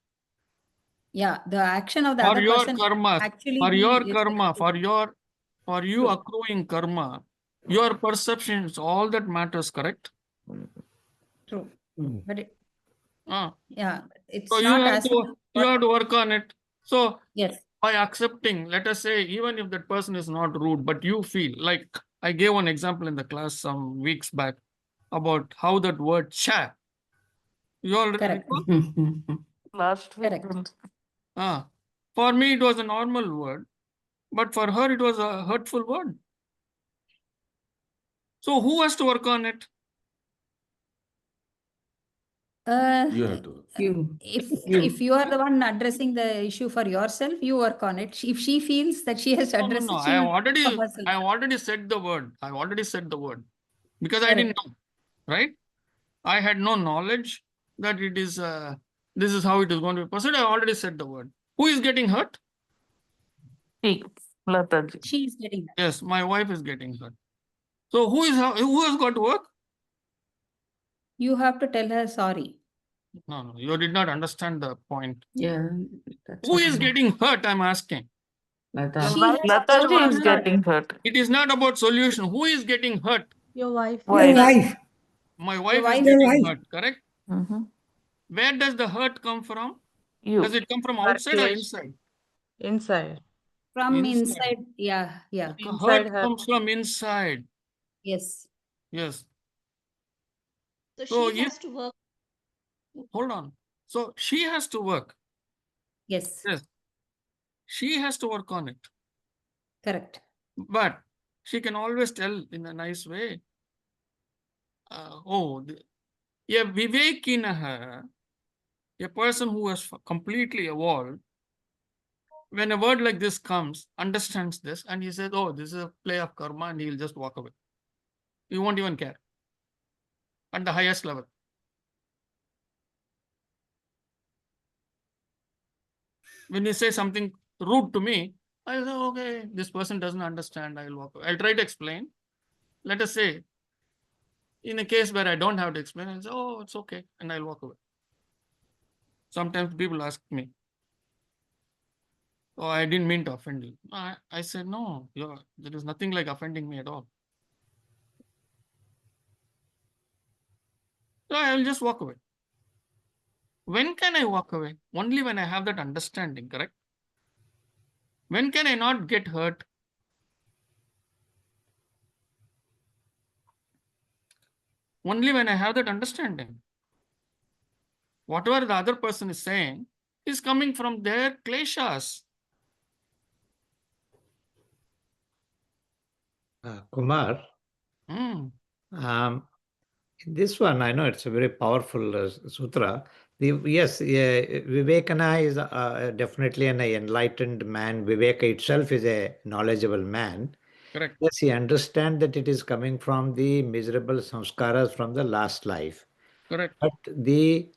Yeah, the action of the For other your person karma, actually for be your is karma, actually for you true. accruing karma, your perception is all that matters, correct? True. But it, Ah, yeah, so it's you not have as to much you have to work on it. So yes. by accepting, let us say, even if that person is not rude, but you feel like I gave one example in the class some weeks back about how that word cha. You all Correct. recall? Last week. Correct. Ah, for me it was a normal word, but for her it was a hurtful word. So who has to work on it? You have to. You. If you are the one addressing the issue for yourself, you work on it. If she feels that she has to No, no, address no. it, she will do it for herself. I have already said the word. I have already said the word because I didn't Correct. know, right? I had no knowledge that it is. This is how it is going to be proceeded. I already said the word. Who is getting hurt? Speak, Lataji. She is getting that. Yes, my wife is getting hurt. So who has got to work? You have to tell her sorry. No, no, you did not understand the point. Yeah, that's Who what is I'm getting hurt? I'm asking. Lata. She has to Lataji work is on her. getting hurt. It is not about solution. Who is getting hurt? Your wife. Your wife. My wife is wife. Your getting wife. hurt, correct? Mm-hmm. Where does the hurt come from? You. Does it come from outside or inside? Inside. From Inside. inside. Yeah, yeah. The Inside hurt her. comes from inside. Yes. Yes. So So she has to work. hold on. So she has to work. Yes. Yes. She has to work on it. Correct. But she can always tell in a nice way. A Vivekinaha, a person who has completely evolved, when a word like this comes, understands this, and he says, oh, this is a play of karma, and he'll just walk away. He won't even care. At the highest level. When you say something rude to me, I'll say, okay, this person doesn't understand, I'll walk away. I'll try to explain. Let us say, in a case where I don't have to explain, I'll say, oh, it's okay, and I'll walk away. Sometimes people ask me, oh, I didn't mean to offend you. I said, no, there is nothing like offending me at all. So I will just walk away. When can I walk away? Only when I have that understanding, correct? When can I not get hurt? Only when I have that understanding. Whatever the other person is saying is coming from their kleshas. Kumar, this one, I know it's a very powerful sutra. Yes, Vivekana is definitely an enlightened man. Viveka itself is a knowledgeable man. Correct. Yes, he understands that it is coming from the miserable samskaras from the last life. Correct. But the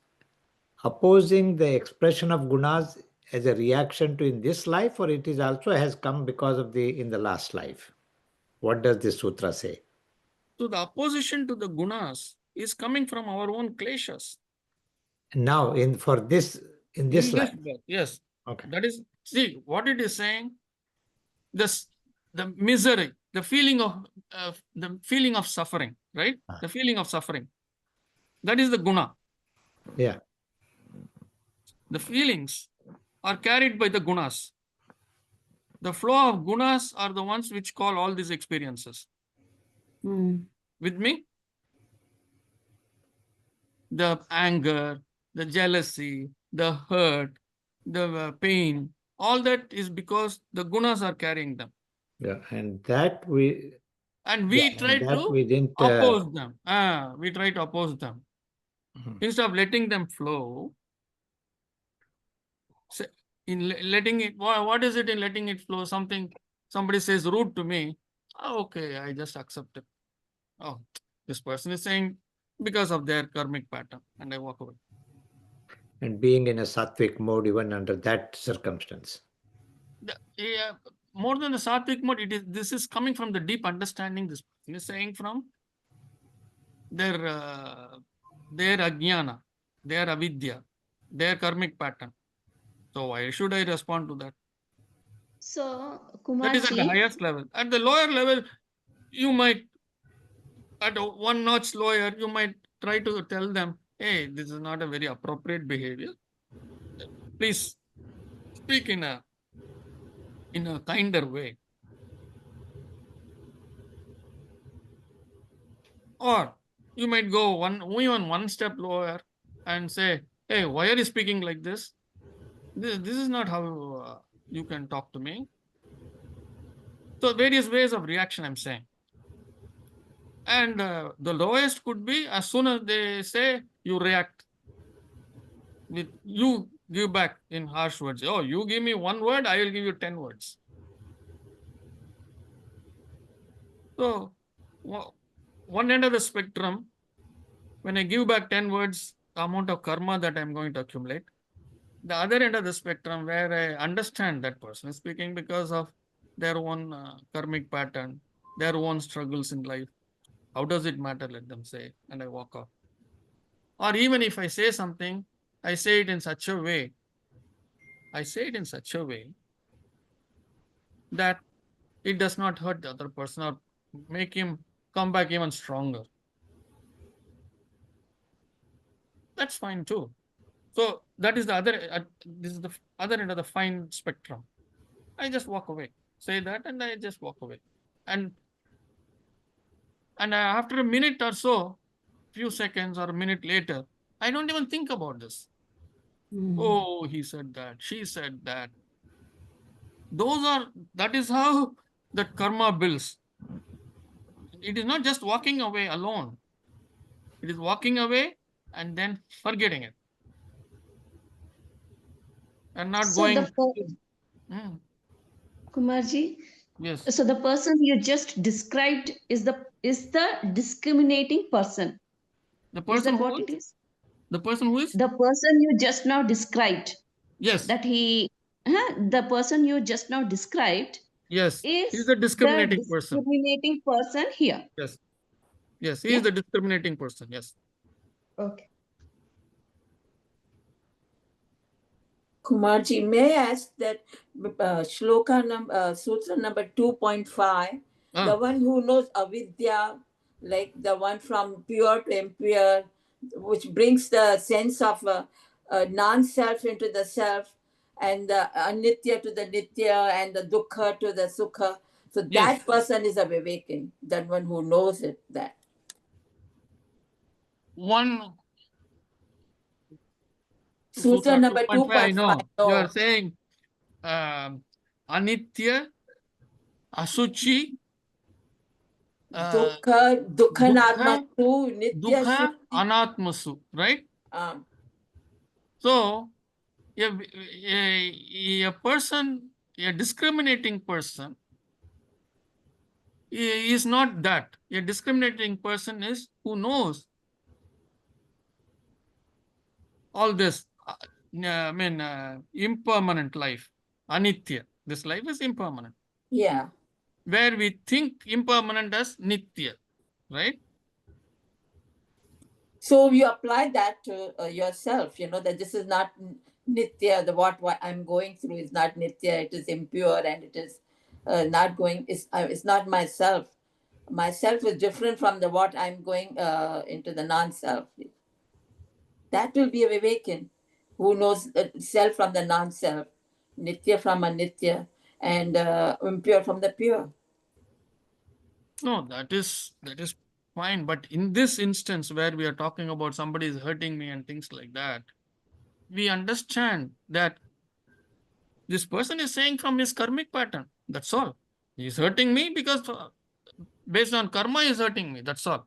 opposing the expression of gunas as a reaction to in this life, or it is also has come because of in the last life. What does this sutra say? So the opposition to the gunas is coming from our own kleshas. Now, in this life. Birth, yes. Okay. That is, see what it is saying. The misery, the feeling of suffering, right? The feeling of suffering. That is the guna. Yeah. The feelings are carried by the gunas. The flow of gunas are the ones which call all these experiences. With me? The anger, the jealousy, the hurt, the pain, all that is because the gunas are carrying them. Yeah, and that we try to didn't oppose them. We try to oppose them. Instead of letting them flow, in letting it, what is it in letting it flow? Somebody says rude to me. Okay, I just accept it. Oh, this person is saying because of their karmic pattern, and I walk away. and being in a sattvic mode even under that circumstance. Yeah, more than the sattvic mode, this is coming from the deep understanding. This person is saying from their ajnana, their avidya, their karmic pattern. So why should I respond to that? So, That is at the Kumarji, highest level. At the lower level, you might, at one notch lower, you might try to tell them, hey, this is not a very appropriate behavior. Please speak in a kinder way. Or you might go even one step lower and say, hey, why are you speaking like this? This is not how you can talk to me. So various ways of reaction, I'm saying. And the lowest could be as soon as they say, you react. You give back in harsh words. Oh, you give me one word, I will give you 10 words. So one end of the spectrum, when I give back 10 words, the amount of karma that I'm going to accumulate. The other end of the spectrum, where I understand that person is speaking because of their own karmic pattern, their own struggles in life. How does it matter? Let them say, and I walk off. Or even if I say something, I say it in such a way that it does not hurt the other person or make him come back even stronger. That's fine too. So that is the other, this is the other end of the fine spectrum. I just walk away, say that, and I just walk away. And after a minute or so, few seconds or a minute later, I don't even think about this. Oh, he said that, she said that. That is how that karma builds. It is not just walking away alone. It is walking away and then forgetting it. And not so going. Kumarji, Yes. so the person you just described is the discriminating person. The Is person that who what is? it is? The person who is? The person you just now described. Yes. That the person you just now described Yes. is He's the discriminating person. discriminating person here. Yes. Yes, he is the discriminating person. Yes. Okay. Kumarji, may I ask that sutra number 2.5, the one who knows avidya, like the one from pure to impure, which brings the sense of non-self into the self, and the anitya to the nitya, and the dukkha to the sukha. So that person is a vivekin, that one who knows it, that. Sutra number 2.5. I know. You are saying anitya, asuchi, Dukkha nitya anatmasu, right? So a person, a discriminating person is not that. A discriminating person is who knows all this, impermanent life, anitya. This life is impermanent. Yeah. Where we think impermanent as nitya, right? So you apply that to yourself, that this is not nitya, what I'm going through is not nitya, it is impure, and it is not going, it's not myself. Myself is different from what I'm going into the non-self. That will be a vivekin who knows self from the non-self, nitya from anitya, and impure from the pure. No, that is fine. But in this instance where we are talking about somebody is hurting me and things like that, we understand that this person is saying from his karmic pattern. That's all. He is hurting me because based on karma, he is hurting me. That's all.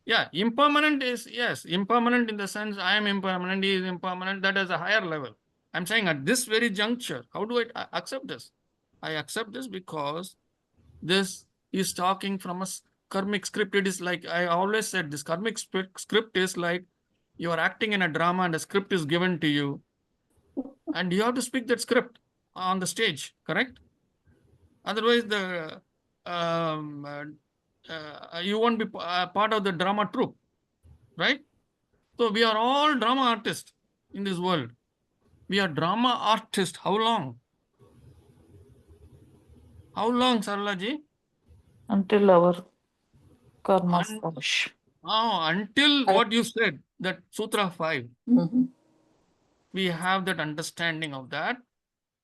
Yeah, impermanent is, yes, impermanent in the sense I am impermanent, he is impermanent. That is a higher level. I'm saying at this very juncture, how do I accept this? I accept this because this is talking from a karmic script. It is like I always said, this karmic script is like You are acting in a drama and a script is given to you, and you have to speak that script on the stage, correct? Otherwise, you won't be part of the drama troupe, right? So we are all drama artists in this world. We are drama artists. How long? How long, Saralaji? Until our karma finish. Until what you said, that Sutra 5. Mhm. We have that understanding of that.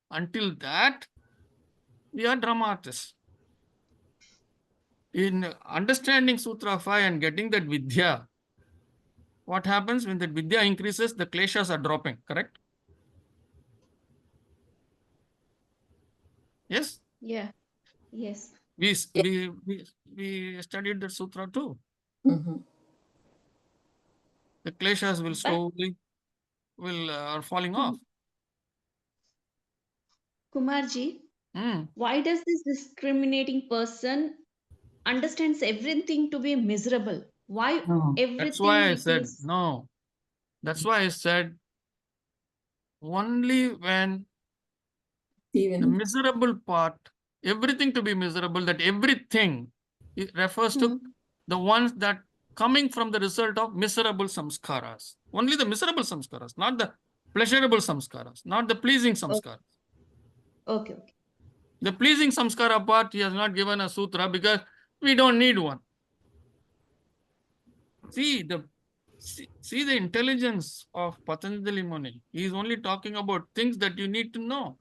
Until that, we are drama artists. In understanding Sutra 5 and getting that Vidya, what happens when that Vidya increases, the kleshas are dropping, correct? Yes? Yeah. Yes. We studied the Sutra too. Mhm. The kleshas will But slowly are falling off. Kumarji, Hmm. why does this discriminating person understands everything to be miserable? Why That's why everything I it said is? no. That's why I said only when the Even miserable part, everything to be miserable, that everything it refers to the ones that coming from the result of miserable samskaras. Only the miserable samskaras, not the pleasurable samskaras, not the pleasing samskaras. Okay, okay. The pleasing samskara part, he has not given a sutra because we don't need one. See the intelligence of Patanjali Muni. He is only talking about things that you need to know.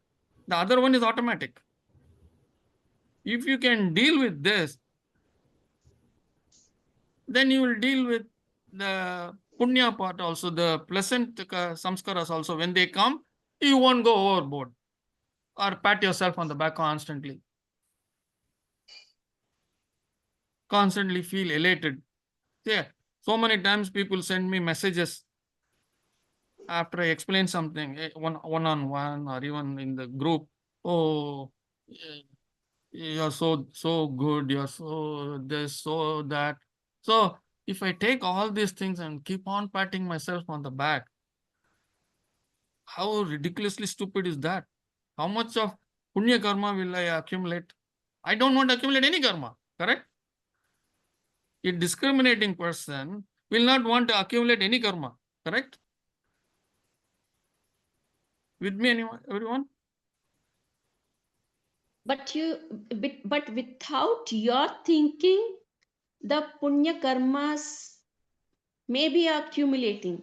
The other one is automatic. If you can deal with this, then you will deal with the punya part also, the pleasant samskaras also. When they come, you won't go overboard or pat yourself on the back constantly. Constantly feel elated. Yeah, so many times people send me messages after I explain something, one on one or even in the group. Oh, you're so good. You're so this, so that. So if I take all these things and keep on patting myself on the back, how ridiculously stupid is that? How much of punya karma will I accumulate? I don't want to accumulate any karma, correct? A discriminating person will not want to accumulate any karma, correct? With me, anyone, everyone? But without your thinking, the punya karmas may be accumulating.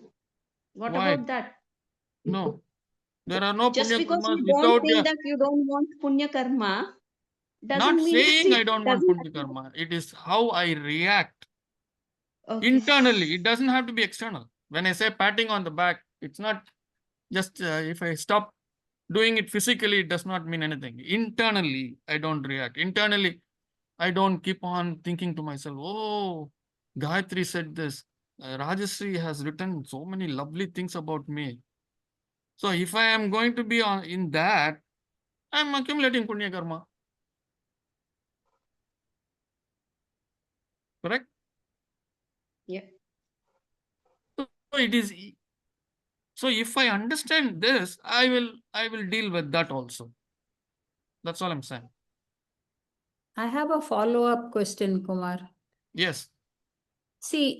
What Why? about that? No. There are no Just punya because karmas you don't without think that you don't want punya karma not doesn't mean that saying it I don't want doesn't punya karma. It is how I react okay. internally. It doesn't have to be external. When I say patting on the back, it's not just if I stop doing it physically, it does not mean anything. Internally, I don't react. Internally, I don't keep on thinking to myself, oh, Gayatri said this. Rajasri has written so many lovely things about me. So if I am going to be in that, I am accumulating punya karma. Correct? Yeah. So it is. So if I understand this, I will deal with that also. That's all I'm saying. I have a follow-up question, Kumar. Yes. See,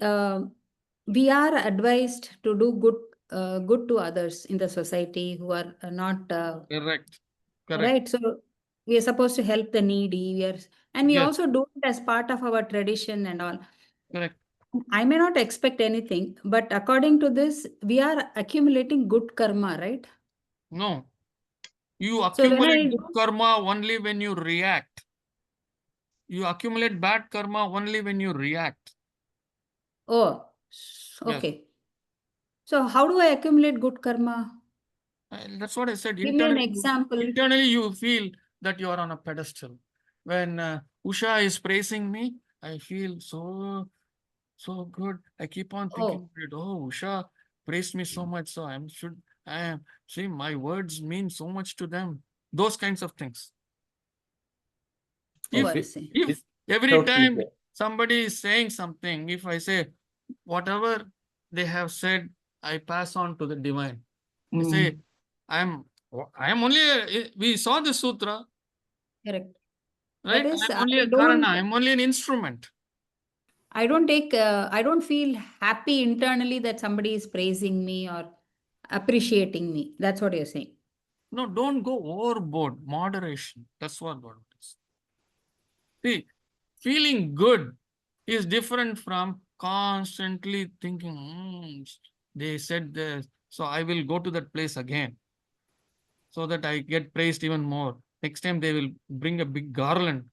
we are advised to do good to others in the society who are not Correct. Correct. right. So we are supposed to help the needy. And we Yes. also do it as part of our tradition and all. Correct. I may not expect anything, but according to this, we are accumulating good karma, right? No. You So when accumulate I good karma only when you react. You accumulate bad karma only when you react. oh, Yes. okay. So how do I accumulate good karma? That's what I said. Give me an example. Internally, you feel that you are on a pedestal. When Usha is praising me, I feel so good. I keep on thinking, oh, Usha praised me so much. So I am, see, my words mean so much to them. Those kinds of things. Oh, I see. If every time somebody is saying something, if I say, whatever they have said I pass on to the divine. I say, I am only, we saw the sutra, Correct. right? That is, I'm only a don't, karana, I'm only an instrument. I don't feel happy internally that somebody is praising me or appreciating me. That's what you're saying. No, don't go overboard. Moderation. That's what it is. See, feeling good is different from constantly thinking, they said this, so I will go to that place again so that I get praised even more. Next time they will bring a big garland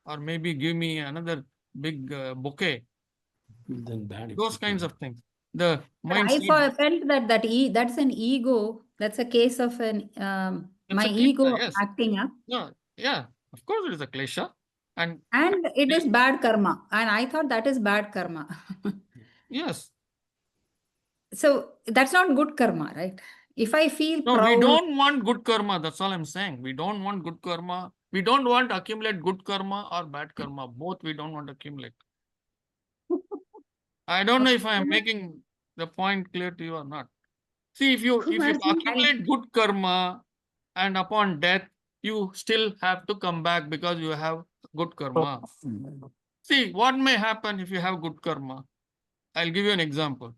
or maybe give me another big bouquet. Then bad. Those kinds of things. The But mind I said, felt that's an ego. That's a case of an it's my a ego klesha, yes. acting up. No, yeah, of course it is a klesha. And it is bad karma. And I thought that is bad karma. yes. So that's not good karma, right? If I feel No, we proud, don't want good karma. That's all I'm saying. We don't want good karma. We don't want to accumulate good karma or bad karma. Both we don't want to accumulate. I don't know if I am making the point clear to you or not. See, if you accumulate good karma and upon death, you still have to come back because you have good karma. See, what may happen if you have good karma? I'll give you an example.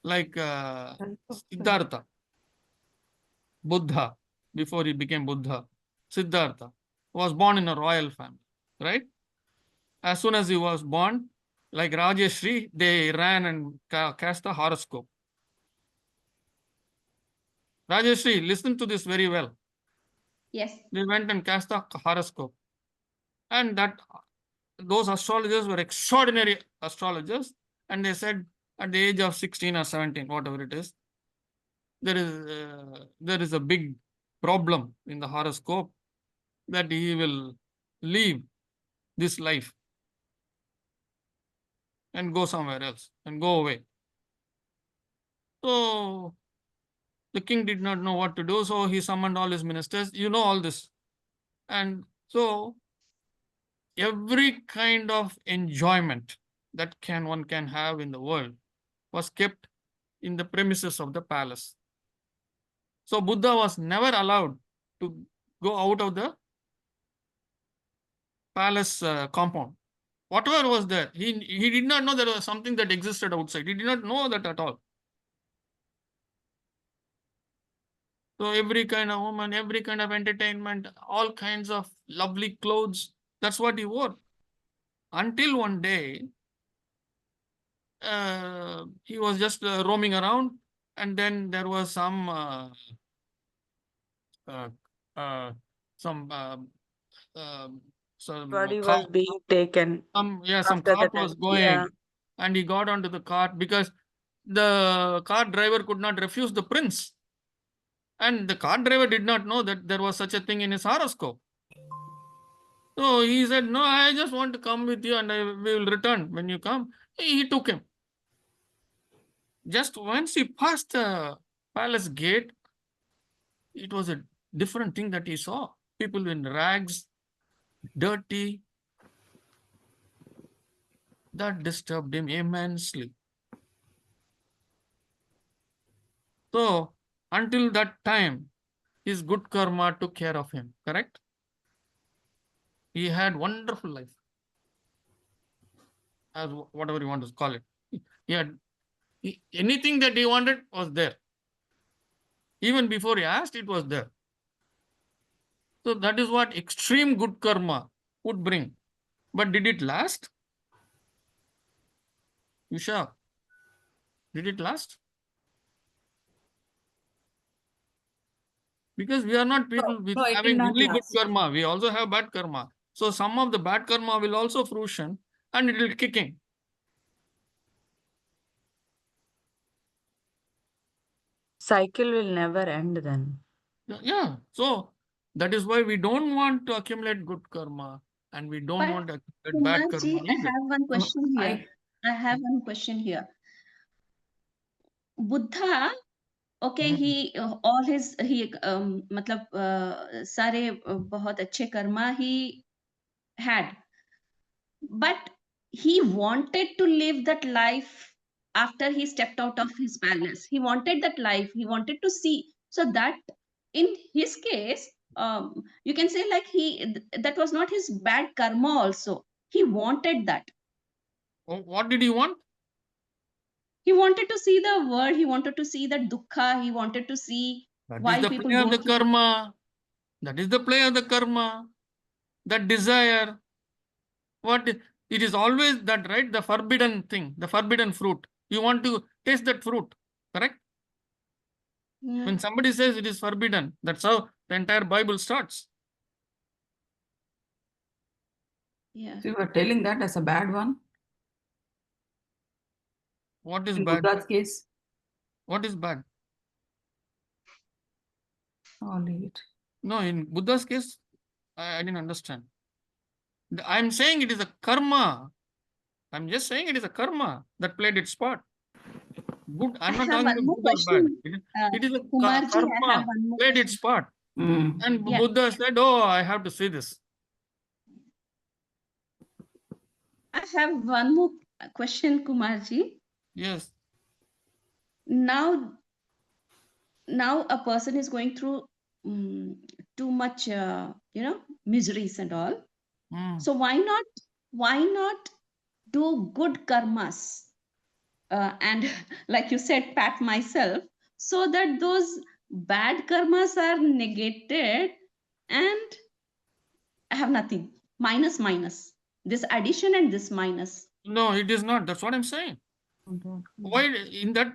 Like Siddhartha, Buddha, before he became Buddha, Siddhartha was born in a royal family, right? As soon as he was born, like Rajeshri, they ran and cast a horoscope. Rajeshri, listen to this very well. Yes. They went and cast a horoscope. And those astrologers were extraordinary astrologers. And they said at the age of 16 or 17, whatever it is, there is a big problem in the horoscope that he will leave this life and go somewhere else and go away. So the king did not know what to do, so he summoned all his ministers. You know all this. And so every kind of enjoyment that one can have in the world was kept in the premises of the palace. So Buddha was never allowed to go out of the palace compound. Whatever was there, he did not know there was something that existed outside. He did not know that at all. So every kind of woman, every kind of entertainment, all kinds of lovely clothes, that's what he wore. Until one day, he was just roaming around, and then there was some Body cart. was being taken Some after the cart death. was going, Yeah. and he got onto the cart because the cart driver could not refuse the prince. And the cart driver did not know that there was such a thing in his horoscope. So he said, no, I just want to come with you and we will return when you come. He took him. Just once he passed the palace gate, it was a different thing that he saw. People in rags, dirty. That disturbed him immensely. So until that time, his good karma took care of him, correct? He had wonderful life, as whatever you want to call it. He had anything that he wanted was there. Even before he asked, it was there. So that is what extreme good karma would bring. But did it last? Usha, did it last? Because we are not people with no, it did having not only good last. karma. We also have bad karma. So some of the bad karma will also fruition and it will kick in. Cycle will never end then. Yeah. So that is why we don't want to accumulate good karma and we don't But want to accumulate bad karma Kumarji, I either. have one question here. I I have one question here. Buddha, okay, Hmm. he all his he मतलब सारे बहुत अच्छे Karma he had, but he wanted to live that life after he stepped out of his palace. He wanted that life. He wanted to see. So that in his case, you can say like that was not his bad karma also. He wanted that. What did he want? He wanted to see the world. He wanted to see the dukkha. He wanted to see That is why the people play of go the through. karma. That is the play of the karma. That desire. What it is always that, right? The forbidden thing, the forbidden fruit. You want to taste that fruit, correct? Yeah. When somebody says it is forbidden, that's how the entire Bible starts. Yeah. So you are telling that as a bad one? What is In bad? Buddha's case? What is bad? I'll leave it. No, in Buddha's case, I didn't understand. I'm saying it is a karma. I'm just saying it is a karma that played its part. Good. I'm I not have talking one about more good or bad. question. It is a Kumarji, I have karma one more played question. its part. Mm. And Yeah. Buddha said, oh, I have to see this. I have one more question, Kumarji. Yes. Now a person is going through too much, miseries and all. So why not do good karmas? And like you said, pat myself, so that those bad karmas are negated and I have nothing. Minus. This addition and this minus. No, it is not. That's what I'm saying. Why in that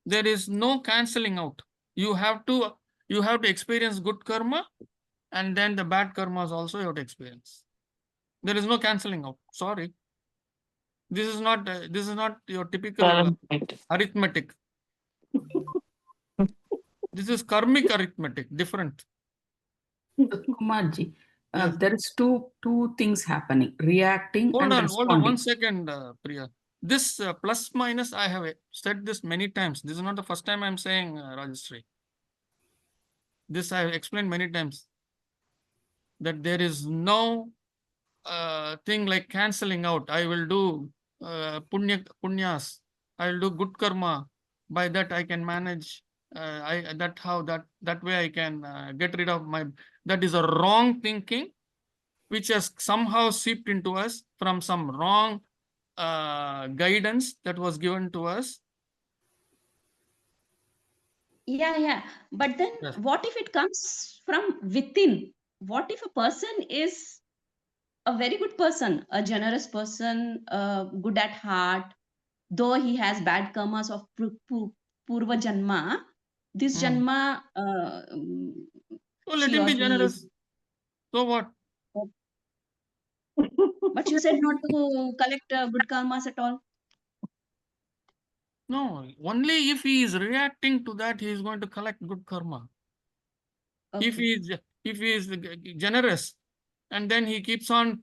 there is no cancelling out. You have to experience good karma, and then the bad karmas also you have to experience. There is no cancelling out. Sorry, this is not your typical arithmetic. This is karmic arithmetic, different. Kumarji, Yes. there is two things happening: reacting Hold and on responding. 1 second, Priya. This plus minus, I have said this many times. This is not the first time I'm saying, Rajashree. This I have explained many times. That there is no thing like cancelling out. I will do punyas. I will do good karma. By that I can manage. That way I can get rid of my. That is a wrong thinking, which has somehow seeped into us from some wrong guidance that was given to us. Yeah. But then Yes. what if it comes from within? What if a person is a very good person, a generous person, good at heart, though he has bad karmas of purva janma, this janma, So let she him or be he generous. is. So what? But you said not to collect good karmas at all. No, only if he is reacting to that, he is going to collect good karma. Okay. If he is generous, and then he keeps on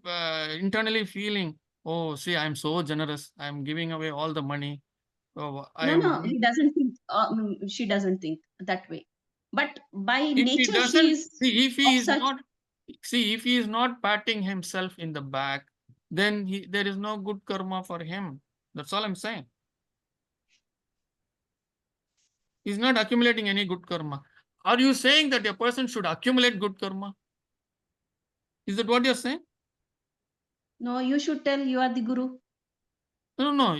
internally feeling, oh, see, I'm so generous. I'm giving away all the money. Oh, No, he doesn't think. She doesn't think that way. But by If he nature, she doesn't, is see, if of he is such. not, see, if he is not patting himself in the back, then there is no good karma for him. That's all I'm saying. He's not accumulating any good karma. Are you saying that a person should accumulate good karma? Is that what you're saying? No, you should tell you are the guru. No.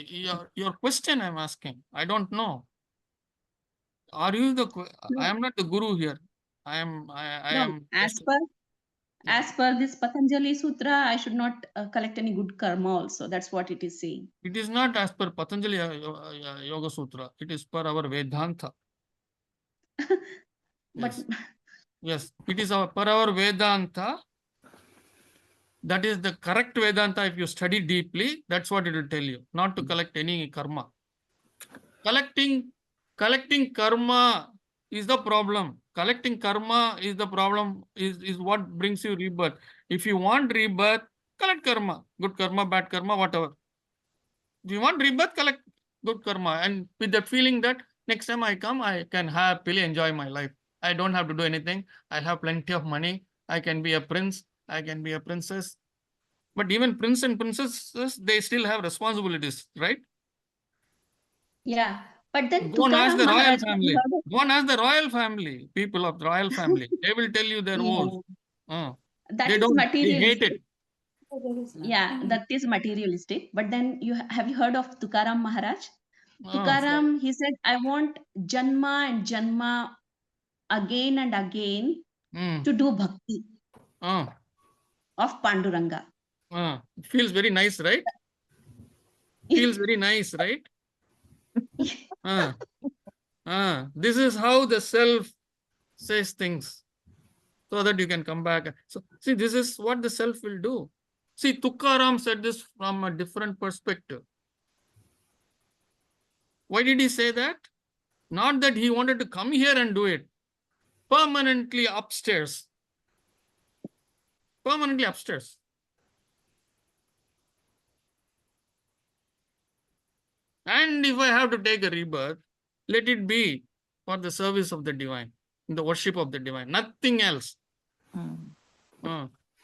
Your question I'm asking. I don't know. Are you the? No. I am not the guru here. I No, am. as per this Patanjali Sutra, I should not collect any good karma also. That's what it is saying. It is not as per Patanjali Yoga Sutra. It is per our Vedanta. But Yes, it is per our Vedanta. That is the correct Vedanta. If you study deeply, that's what it will tell you. Not to collect any karma. Collecting karma is the problem. Collecting karma is the problem, is what brings you rebirth. If you want rebirth, collect karma. Good karma, bad karma, whatever. If you want rebirth, collect good karma. And with that feeling that next time I come, I can happily enjoy my life. I don't have to do anything. I have plenty of money. I can be a prince. I can be a princess. But even prince and princesses, they still have responsibilities, right? Yeah. But then Go and ask Tukaram the royal Maharaj, have you family. heard of Go and ask the royal family, people of the royal family. They will tell you their woes. Yeah. They That is don't, they hate materialistic. it. Yeah, that is materialistic. But then have you heard of Tukaram Maharaj? Ah, Tukaram, he said, I want Janma and Janma again and again mm, to do bhakti ah, of Panduranga. It feels very nice, right? Feels very nice, right? Ah, This is how the self says things so that you can come back. So, see, this is what the self will do. See, Tukaram said this from a different perspective. Why did he say that? Not that he wanted to come here and do it. Permanently upstairs. Permanently upstairs. And if I have to take a rebirth, let it be for the service of the divine, in the worship of the divine, nothing else.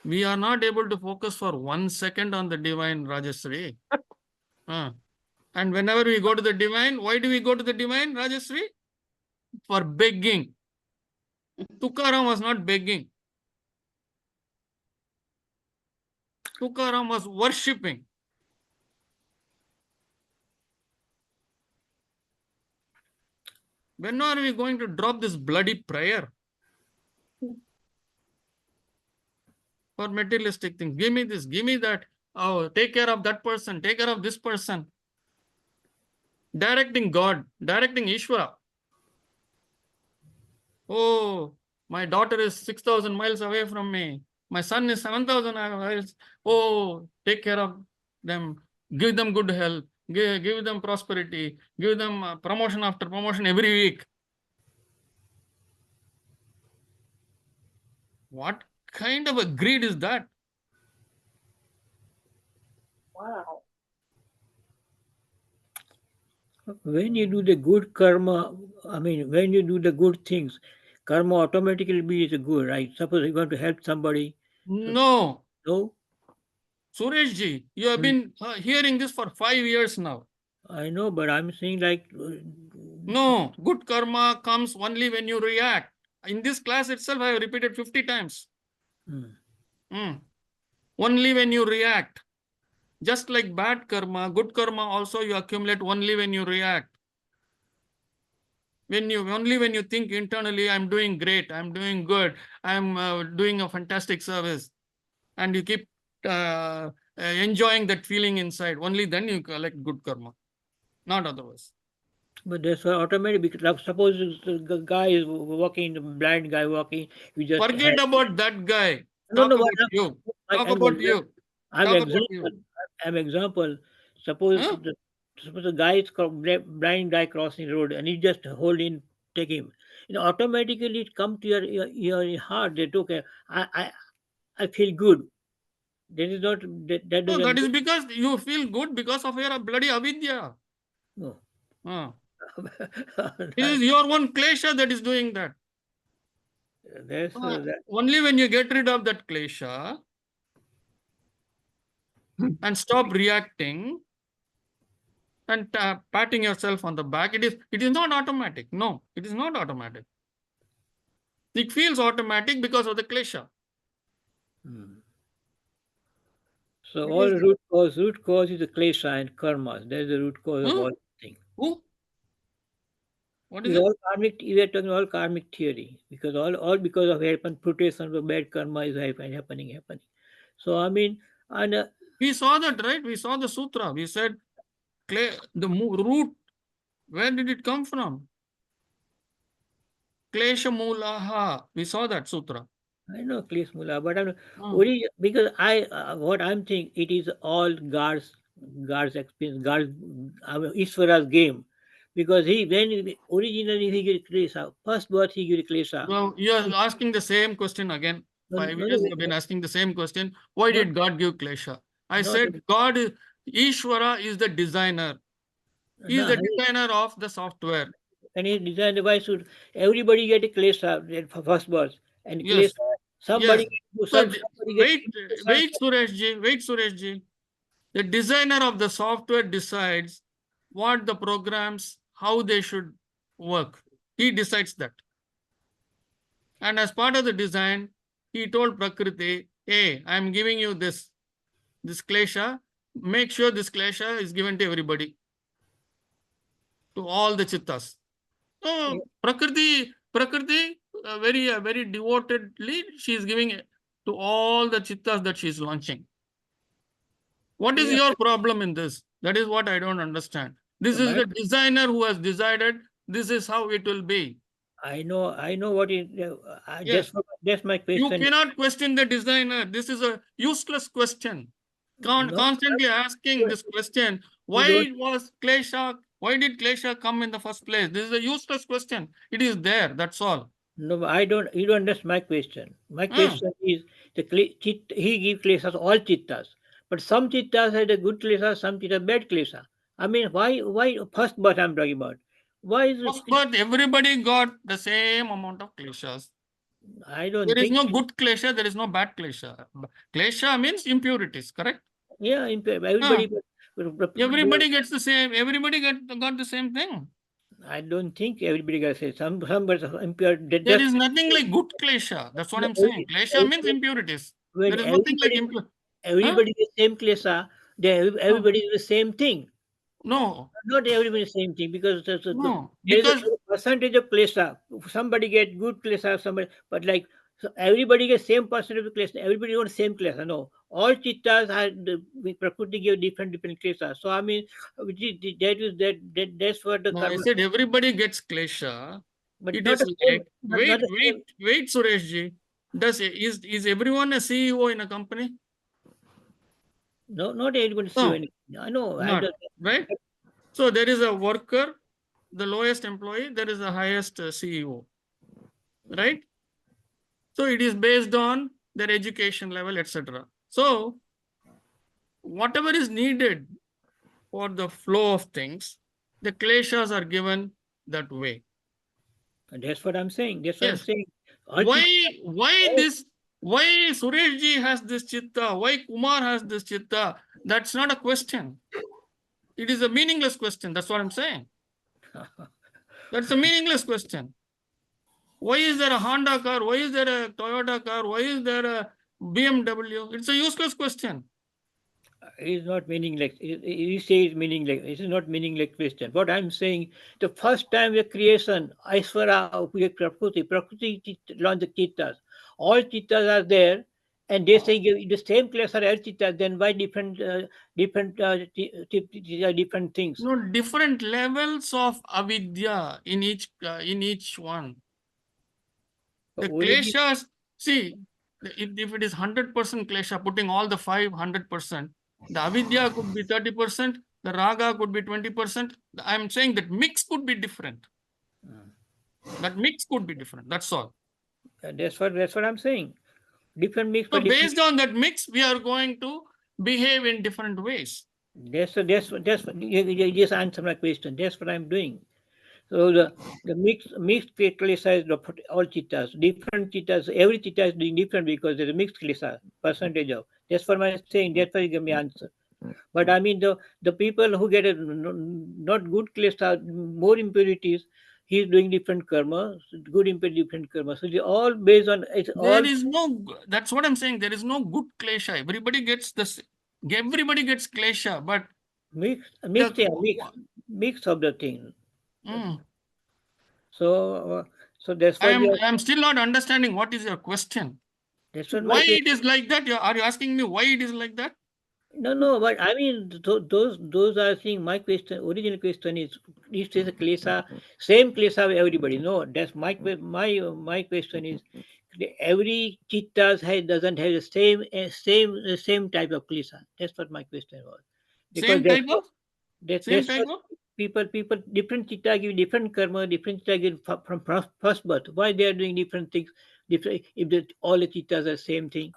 We are not able to focus for 1 second on the divine, Rajasri. And whenever we go to the divine, why do we go to the divine, Rajasri? For begging. Tukaram was not begging. Tukaram was worshipping. When are we going to drop this bloody prayer for materialistic things? Give me this, give me that. Oh, take care of that person, take care of this person. Directing God, directing Ishvara. Oh, my daughter is 6,000 miles away from me. My son is 7,000 miles. Oh, take care of them. Give them good health. Give them prosperity. Give them promotion after promotion every week. What kind of a greed is that? Wow. When you do the good karma, when you do the good things, karma automatically be is good, right? Suppose you want to help somebody. No. No? Sureshji, you have been hearing this for 5 years now. I know, but I'm saying like... No, good karma comes only when you react. In this class itself, I have repeated 50 times. Only when you react. Just like bad karma, good karma also you accumulate only when you react. Only when you think internally, I'm doing great, I'm doing good, I'm doing a fantastic service, and you keep enjoying that feeling inside, only then you collect good karma, not otherwise. But that's automatic, because suppose the guy is walking, the blind guy walking, you just... Forget about that guy. No, Talk no, about you. Talk about you. I'm Talk example. about you. I'm example. Suppose the guy is blind guy crossing the road, and you just hold in, take him. Automatically it come to your heart that okay, I feel good. That is not that No, doesn't. that is because you feel good because of your bloody avidya. No. It is your own klesha that is doing that. Only when you get rid of that klesha and stop reacting and patting yourself on the back, it is not automatic. No, it is not automatic. It feels automatic because of the klesha. So all root cause is the klesha and karmas. That is the root cause of all things. Who? What is it? All karmic. We are talking all karmic theory, because all because of puttation of bad karma is happening. So we saw that, right? We saw the sutra. We said the root. Where did it come from? Klesha mulaha. We saw that sutra. I know Klesha mula, but because what I'm thinking, it is all God's experience, God's Ishvara's game. Because originally he gave Klesha, first birth he gave Klesha. Well, you are asking the same question again. 5 years you have been asking the same question. Why did God give klesha? I said God, Ishvara is the designer. He is the designer of the software. And he designed, why should everybody get a klesha for first birth? And yes. Klesha, somebody Wait, Sureshji. The designer of the software decides what the programs, how they should work. He decides that. And as part of the design, he told Prakriti, hey, I'm giving you this klesha. Make sure this klesha is given to everybody, to all the chittas. So Prakriti, very devotedly, she is giving it to all the chittas that she is launching. What is your problem in this? That is what I don't understand. This is the designer who has decided this is how it will be. I know what is. Yes. That's my You question. cannot question the designer. This is a useless question. No, Constantly asking this question. Why was Klesha? Why did Klesha come in the first place? This is a useless question. It is there. That's all. No, I don't. You don't understand my question. My question is he gives kleshas all chittas, but some chittas had a good klesha, some chittas bad klesha. I mean, why first birth I'm talking about? Why is First birth, everybody got the same amount of kleshas. I don't There is think no good klesha, there is no bad klesha. Klesha means impurities, correct? Yeah, everybody. Everybody gets the same. Everybody got the same thing. I don't think everybody got say some births are impure. There is nothing like good klesha. That's what I'm saying. Klesha means impurities. When There is nothing like impure. everybody is the same klesha, everybody is the same thing. No. Not everybody is the same thing because there's a because percentage of klesha. Somebody get good klesha, somebody, but like so everybody gets same percentage of klesha. Everybody wants same klesha. No, all chittas are Prakriti give different klesha. So I mean, that's what the no, karma. I said everybody gets klesha. But It not is the same. like wait, Sureshji. Is everyone a CEO in a company? No, not everyone is CEO. I know. Not, right? So there is a worker, the lowest employee, there is the highest CEO, right? So it is based on their education level, etc. So whatever is needed for the flow of things, the kleshas are given that way. That's what I'm saying. That's what I'm saying. Why Sureshji has this chitta? Why Kumar has this chitta? That's not a question. It is a meaningless question. That's what I'm saying. That's a meaningless question. Why is there a Honda car? Why is there a Toyota car? Why is there a BMW? It's a useless question. It is not meaningless. You say it's meaningless. It is not meaningless question. What I'm saying, the first time the creation, Aishvara, Prakriti launched the chittas. All chittas are there, and they say the same class are all chittas. Then why different things? No, different levels of avidya in each one. The kleshas, see, if it is 100% klesha, putting all the 500%, the avidya could be 30%, the raga could be 20%. I'm saying that mix could be different. That mix could be different. That's all. That's what I'm saying. Different mix. So based on that mix, we are going to behave in different ways. You just answer my question. That's what I'm doing. So the mixed klesha is all chittas. Different chittas, every chitta is doing different because there's a mixed klesha percentage of. That's what I'm saying. That's why you give me answer. But I mean the people who get a not good klesha, more impurities, he's doing different karma, good impurity, different karma. So they all based on that's what I'm saying. There is no good klesha. Everybody gets klesha, but mix of the thing. So that's why I'm still not understanding what is your question. That's what why it is like that? Are you asking me why it is like that? No, but I mean those are saying my question. Original question is a klesha, same klesha of everybody. No, that's my question is every chittas doesn't have the same type of klesha. That's what my question was. Because people different chitta give different karma, different chitta give from first birth. Why they are doing different things? Different if all the chittas are same thing.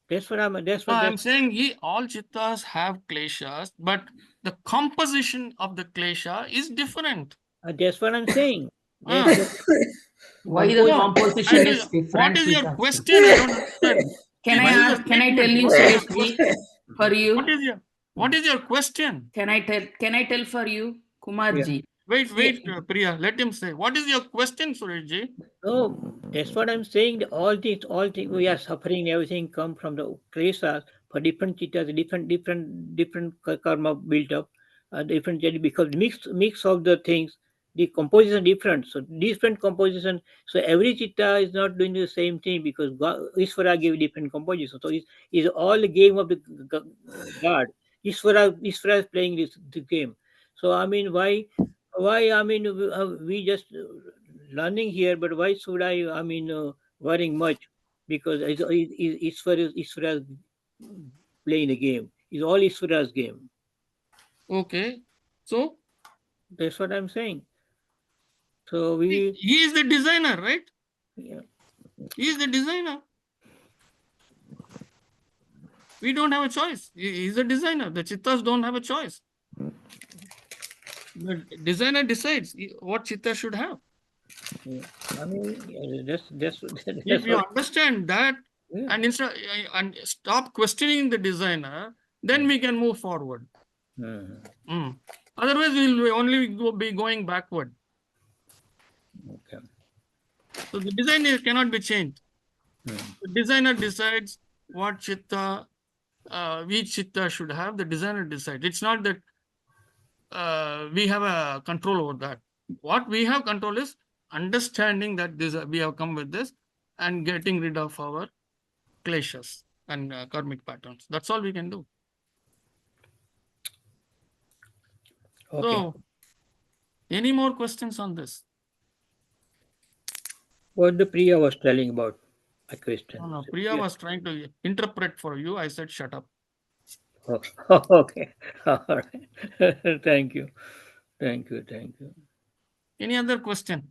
That's what I'm saying. All chittas have kleshas, but the composition of the klesha is different. That's what I'm saying. Why the composition is different? What is your question? I don't understand. Can I tell you, Sureshji, for you? What is your question? Can I tell for you, Kumarji? Wait, Priya, let him say. What is your question, Surajji? No, that's what I'm saying. All things we are suffering, everything come from the kleshas for different chittas, different karma built up, different because mix of the things, the composition different. So different composition. So every chitta is not doing the same thing because God, Ishvara gave different composition. So it's all a game of the God. Ishvara is playing the game. So I mean, why? I mean, we just learning here, but why should I mean, worrying much? Because Ishvara playing the game. It's all Ishvara's game. Okay. So? That's what I'm saying. So he is the designer, right? Yeah. He is the designer. We don't have a choice. He is the designer. The chittas don't have a choice. The designer decides what chitta should have. Yeah. I mean, that's If you understand that, Yeah. and instead and stop questioning the designer, then we can move forward. Otherwise, we will only be going backward. Okay. So the designer cannot be changed. The designer decides what chitta, which chitta should have. The designer decides. It's not that we have a control over that. What we have control is understanding that we have come with this and getting rid of our kleshas and karmic patterns. That's all we can do. Okay. So, any more questions on this? What the Priya was telling about a question. No, Priya was trying to interpret for you. I said, shut up. Oh, okay. All right. Thank you. Any other question?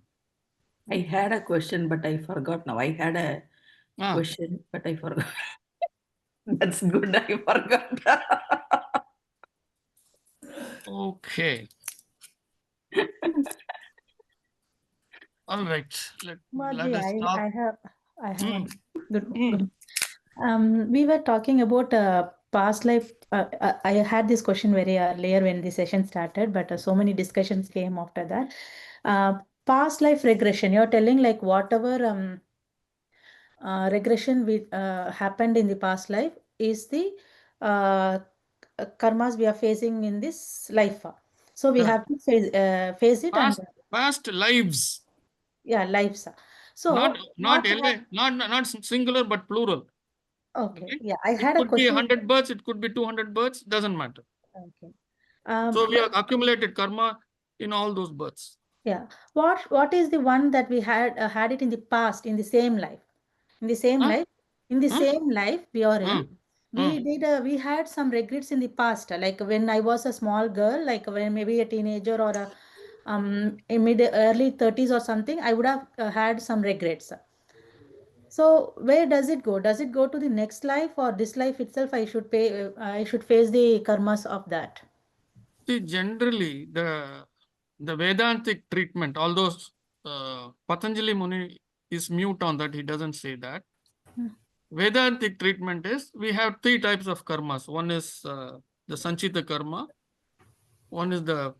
I had a question, but I forgot now. I had a question, but I forgot. That's good. I forgot. Okay. All right. Let us stop. I have good. We were talking about past life. I had this question very earlier when the session started, but so many discussions came after that. Past life regression. You're telling like whatever regression happened in the past life is the karmas we are facing in this life. So we have to face it past lives. Yeah, lives. So not singular but plural. Okay. Yeah, I had it a could be question. 100 births, it could be 200 births, doesn't matter. Okay. So we have accumulated karma in all those births. Yeah. What is the one that we had it in the past, in the same life? In the same life? In the same life we are in. We had some regrets in the past, like when I was a small girl, like when maybe a teenager or a in early 30s or something, I would have had some regrets. So where does it go? Does it go to the next life, or this life itself I should I should face the karmas of that? See, generally the Vedantic treatment, although Patanjali Muni is mute on that, he doesn't say that. Vedantic treatment is, we have three types of karmas. One is the Sanchita karma. One is the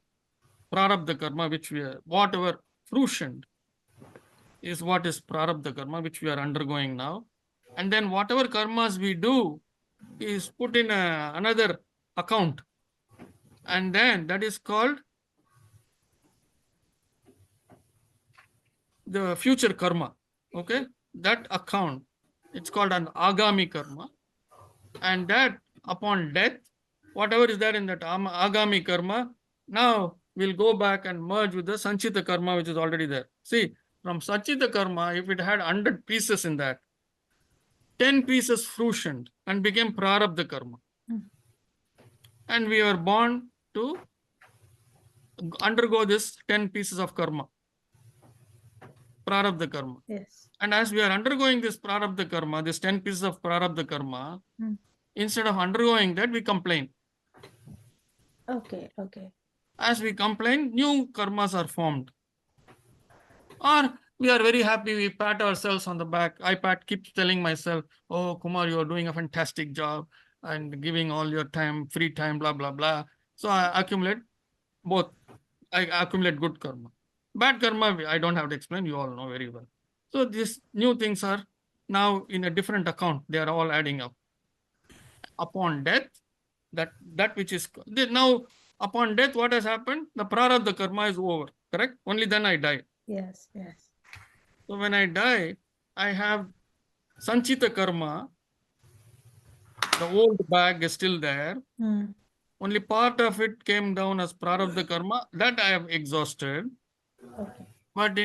Prarabdha karma, which we are, whatever fruitioned is what is Prarabdha karma, which we are undergoing now. And then whatever karmas we do is put in another account. And then that is called the future karma. Okay, that account, it's called an agami karma, and that upon death, whatever is there in that agami karma, now we'll go back and merge with the sanchita karma, which is already there. See, from sanchita karma, if it had 100 pieces in that, 10 pieces fruitioned and became prarabdha karma, and we were born to undergo this 10 pieces of karma, prarabdha karma. Yes. And as we are undergoing this prarabdha karma, this 10 pieces of prarabdha karma, instead of undergoing that, we complain. Okay. As we complain, new karmas are formed. Or we are very happy, we pat ourselves on the back. I keep telling myself, oh, Kumar, you are doing a fantastic job. and giving all your time, free time, blah, blah, blah. So I accumulate both. I accumulate good karma. Bad karma, I don't have to explain, you all know very well. So these new things are now in a different account. They are all adding up. Upon death, that which is now upon death, what has happened? The prarabdha karma is over, correct? Only then I die. Yes, yes. So when I die, I have sanchita karma. The old bag is still there. Mm. Only part of it came down as prarabdha karma. That I have exhausted. Okay. But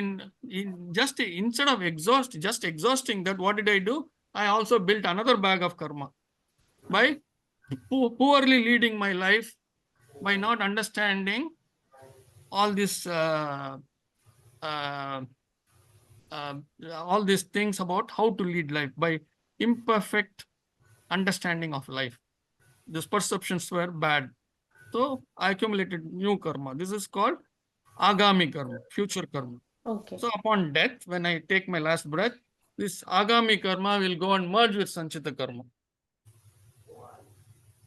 just instead of just exhausting that, what did I do? I also built another bag of karma by poorly leading my life, by not understanding all this all these things about how to lead life, by imperfect understanding of life. These perceptions were bad. So I accumulated new karma. This is called agami karma, future karma. Okay. So upon death, when I take my last breath, this agami karma will go and merge with sanchita karma.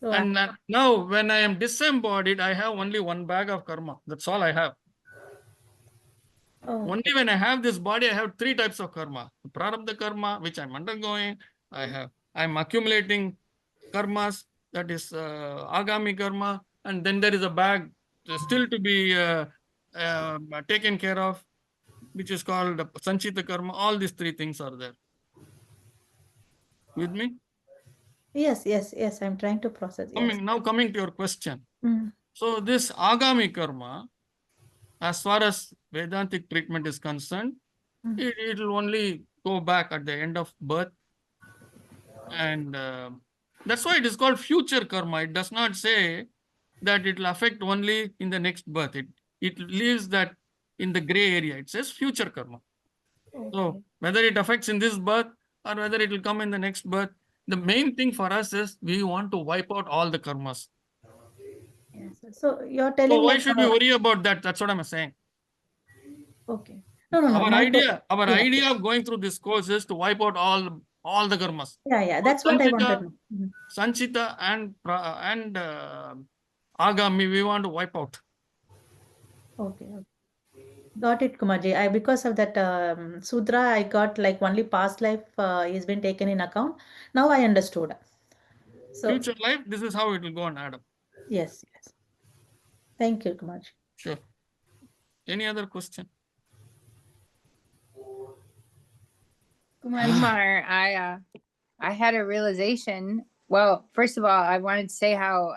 So And now when I am disembodied, I have only one bag of karma. That's all I have. Only when I have this body, I have three types of karma. Prarabdha karma, which I'm undergoing. I'm accumulating karmas, that is agami karma. And then there is a bag still to be taken care of, which is called sanchita karma. All these three things are there. With me? yes, yes, yes. I'm trying to process. Yes. Coming to your question. Mm. So this agami karma, as far as Vedantic treatment is concerned, it will only go back at the end of birth. And that's why it is called future karma. It does not say that it will affect only in the next birth. It leaves that in the gray area. It says future karma. So whether it affects in this birth or whether it will come in the next birth, the main thing for us is we want to wipe out all the karmas. Yes. So you're So telling why like should we worry about that? That's what I'm saying. okay. No, no, no. Our My idea yeah. of going through this course is to wipe out all the karmas. Yeah, yeah. That's what I wanted to know. Mhm. Sanchita and agami, we want to wipe out. Okay. Okay. Got it, Kumarji. Because of that Sudra, I got like only past life is been taken in account. Now I understood. So Future life, this is how it will go on add up. yes, yes. Thank you, Kumarji. Sure. Any other question? Kumar, I had a realization. Well, first of all, I wanted to say how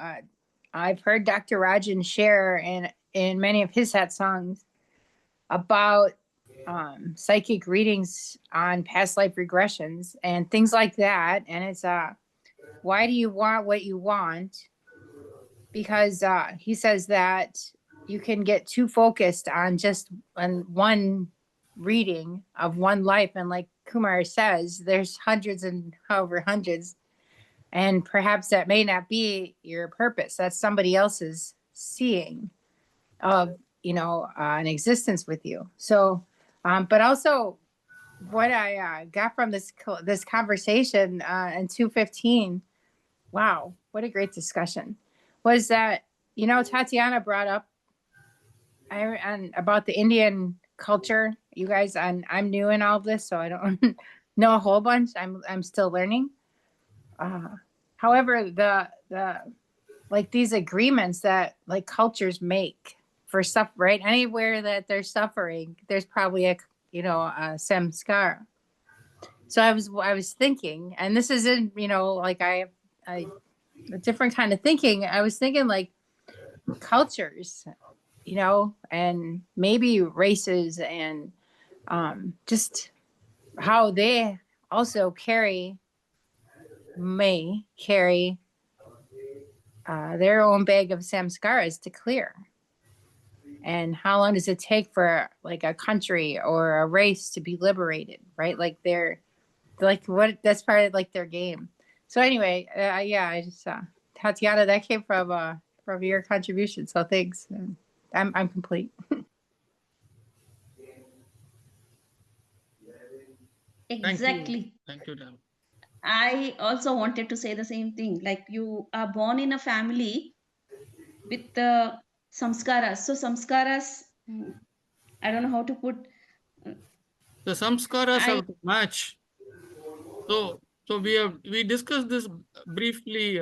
I've heard Dr. Rajan share in many of his set songs about psychic readings on past life regressions and things like that. And it's why do you want what you want? Because he says that you can get too focused on just one reading of one life, and like Kumar says, there's hundreds and however hundreds, and perhaps that may not be your purpose. That's somebody else's seeing of an existence with you. So but also what I got from this conversation in 215, wow, what a great discussion, was that Tatiana brought up and about the Indian culture. You guys, I'm new in all of this, so I don't know a whole bunch. I'm still learning. However, the like these agreements that like cultures make for stuff, right? Anywhere that there's suffering, there's probably a samskara. So I was thinking, and this isn't like I a different kind of thinking. I was thinking like cultures, and maybe races, and just how they also may carry their own bag of samskaras to clear. And how long does it take for like a country or a race to be liberated, right? Like they're like that's part of like their game. So anyway, I just Tatiana, that came from your contribution. So thanks. I'm complete. Exactly. Thank you, Dan. I also wanted to say the same thing. Like you are born in a family with the samskaras. So samskaras, I don't know how to put. The samskaras I have to match. So we discussed this briefly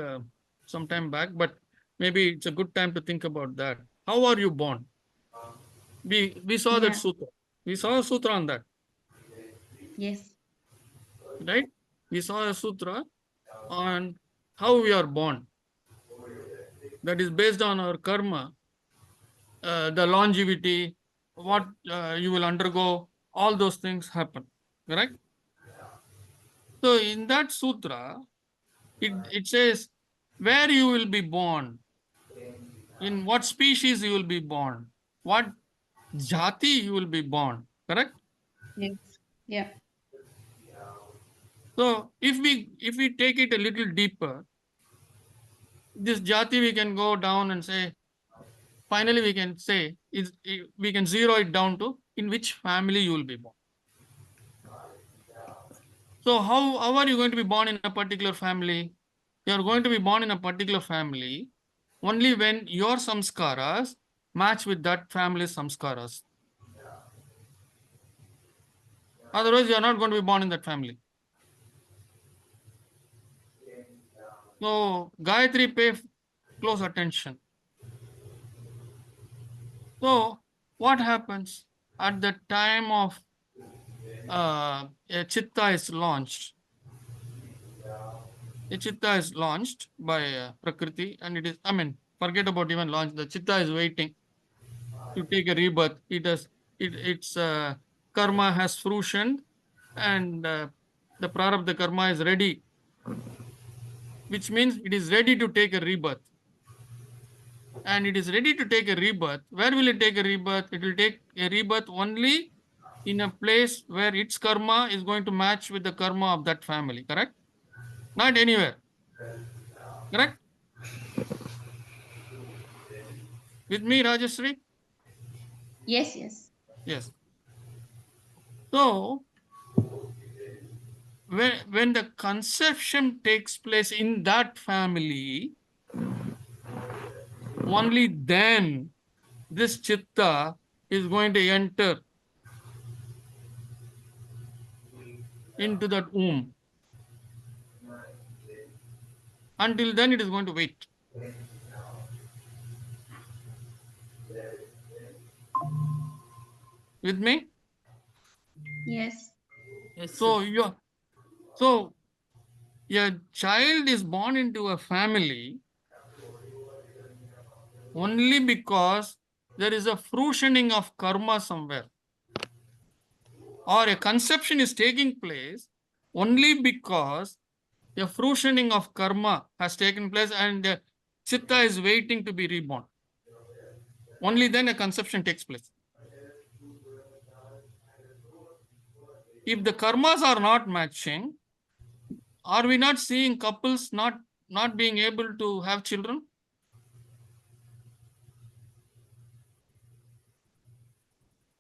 some time back, but maybe it's a good time to think about that. How are you born? We saw that yeah, sutra. We saw a sutra on that, yes, right? We saw a sutra on how we are born. That is based on our karma, the longevity, what you will undergo, all those things happen, correct? So in that sutra, it says where you will be born, in what species you will be born, what jati you will be born, correct? yes, yeah, So if we take it a little deeper, this jati we can go down and say, finally we can say, we can zero it down to in which family you will be born. So how are you going to be born in a particular family? You are going to be born in a particular family only when your samskaras match with that family's samskaras. Otherwise, you are not going to be born in that family. So, Gayatri, pay close attention. So, what happens at the time of a chitta is launched? A chitta is launched by Prakriti, and it is, I mean, forget about even launch. The chitta is waiting to take a rebirth. Its karma has fruitioned, and the prarabdha karma is ready, which means it is ready to take a rebirth. And it is ready to take a rebirth. Where will it take a rebirth? It will take a rebirth only in a place where its karma is going to match with the karma of that family, correct? Not anywhere, correct? With me, Rajashree? yes, yes, Yes. So, when the conception takes place in that family, only then this chitta is going to enter into that womb. Until then, it is going to wait. With me? yes, Yes, So, sir. so a child is born into a family only because there is a fruitioning of karma somewhere, or a conception is taking place only because a fruitioning of karma has taken place and the chitta is waiting to be reborn. Only then a conception takes place. If the karmas are not matching, are we not seeing couples not being able to have children?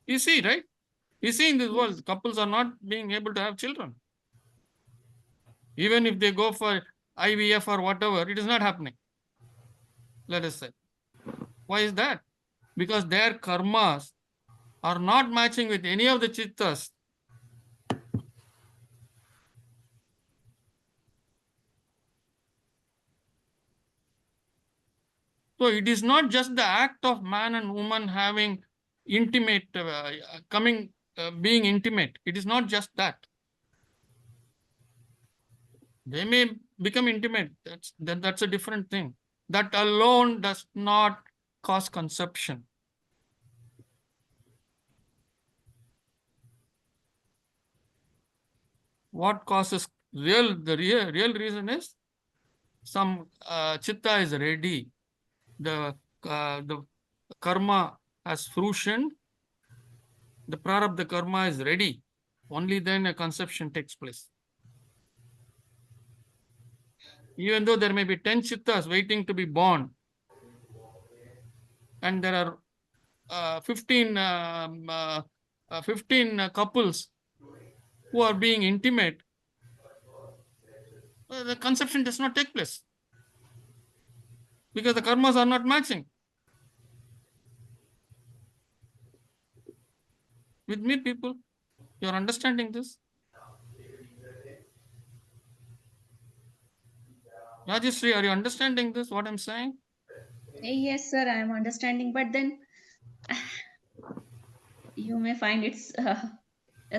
You see, right? You see in this yes, world, couples are not being able to have children. Even if they go for IVF or whatever, it is not happening. Let us say. Why is that? Because their karmas are not matching with any of the chittas. So it is not just the act of man and woman having intimate, being intimate. It is not just that. They may become intimate. That's a different thing. That alone does not cause conception. What causes the real reason is some chitta is ready. The karma has fruition. The prarabdha karma is ready. Only then a conception takes place. Even though there may be 10 chittas waiting to be born, and there are 15 couples who are being intimate, the conception does not take place because the karmas are not matching. With me, people, you are understanding this? Rajeshri, are you understanding this, what I'm saying? Yes, sir, I am understanding. But then you may find it's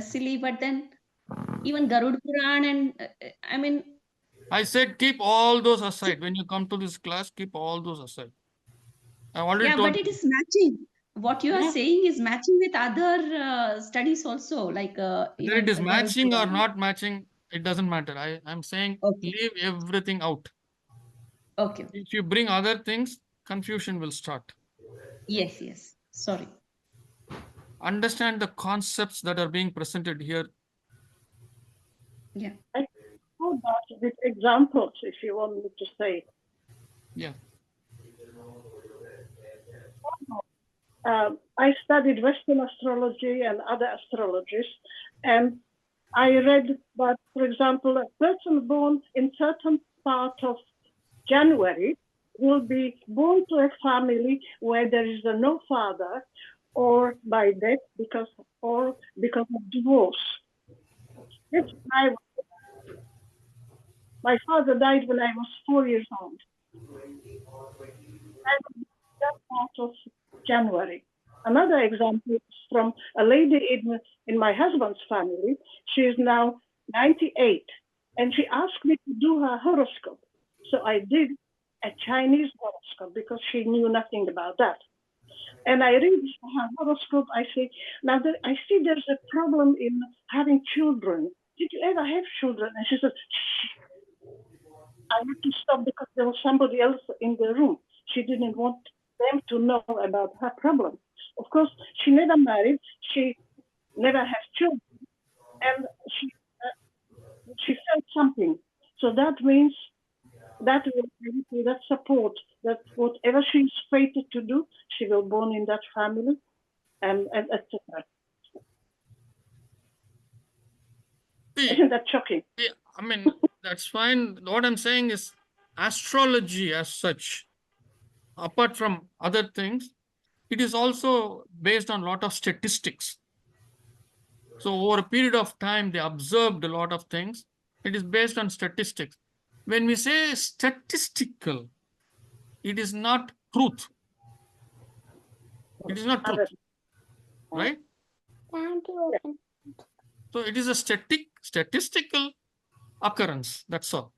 silly, but then even Garud Puran and I mean, I said keep all those aside. When you come to this class, keep all those aside. I already yeah, told but it you. is matching. What you are Hmm? saying is matching with other studies also, like Whether it even is Garud matching or Puran. not matching, it doesn't matter. I'm saying Okay, leave everything out. okay. If you bring other things, confusion will start. Yes, yes. Sorry. Understand the concepts that are being presented here. Yeah. I know that with examples, if you want me to say. Yeah. I studied Western astrology and other astrologies, and I read that, for example, a person born in certain part of January will be born to a family where there is no father, or by death or because of divorce. That's why my father died when I was 4 years old. I was that part of January. Another example is from a lady in my husband's family. She is now 98, and she asked me to do her horoscope. So I did a Chinese horoscope because she knew nothing about that. And I read her horoscope. I say, now I see there's a problem in having children. Did you ever have children? And she said, shh. I had to stop because there was somebody else in the room. She didn't want them to know about her problem. Of course, she never married. She never had children, and she felt something. So that means that will that support that whatever she's fated to do, she will born in that family, and etc. Isn't that shocking? Yeah, I mean, that's fine. What I'm saying is astrology as such, apart from other things, it is also based on a lot of statistics. So over a period of time, they observed a lot of things. It is based on statistics. When we say statistical, it is not truth. It is not truth, right? So it is a statistical occurrence. That's all.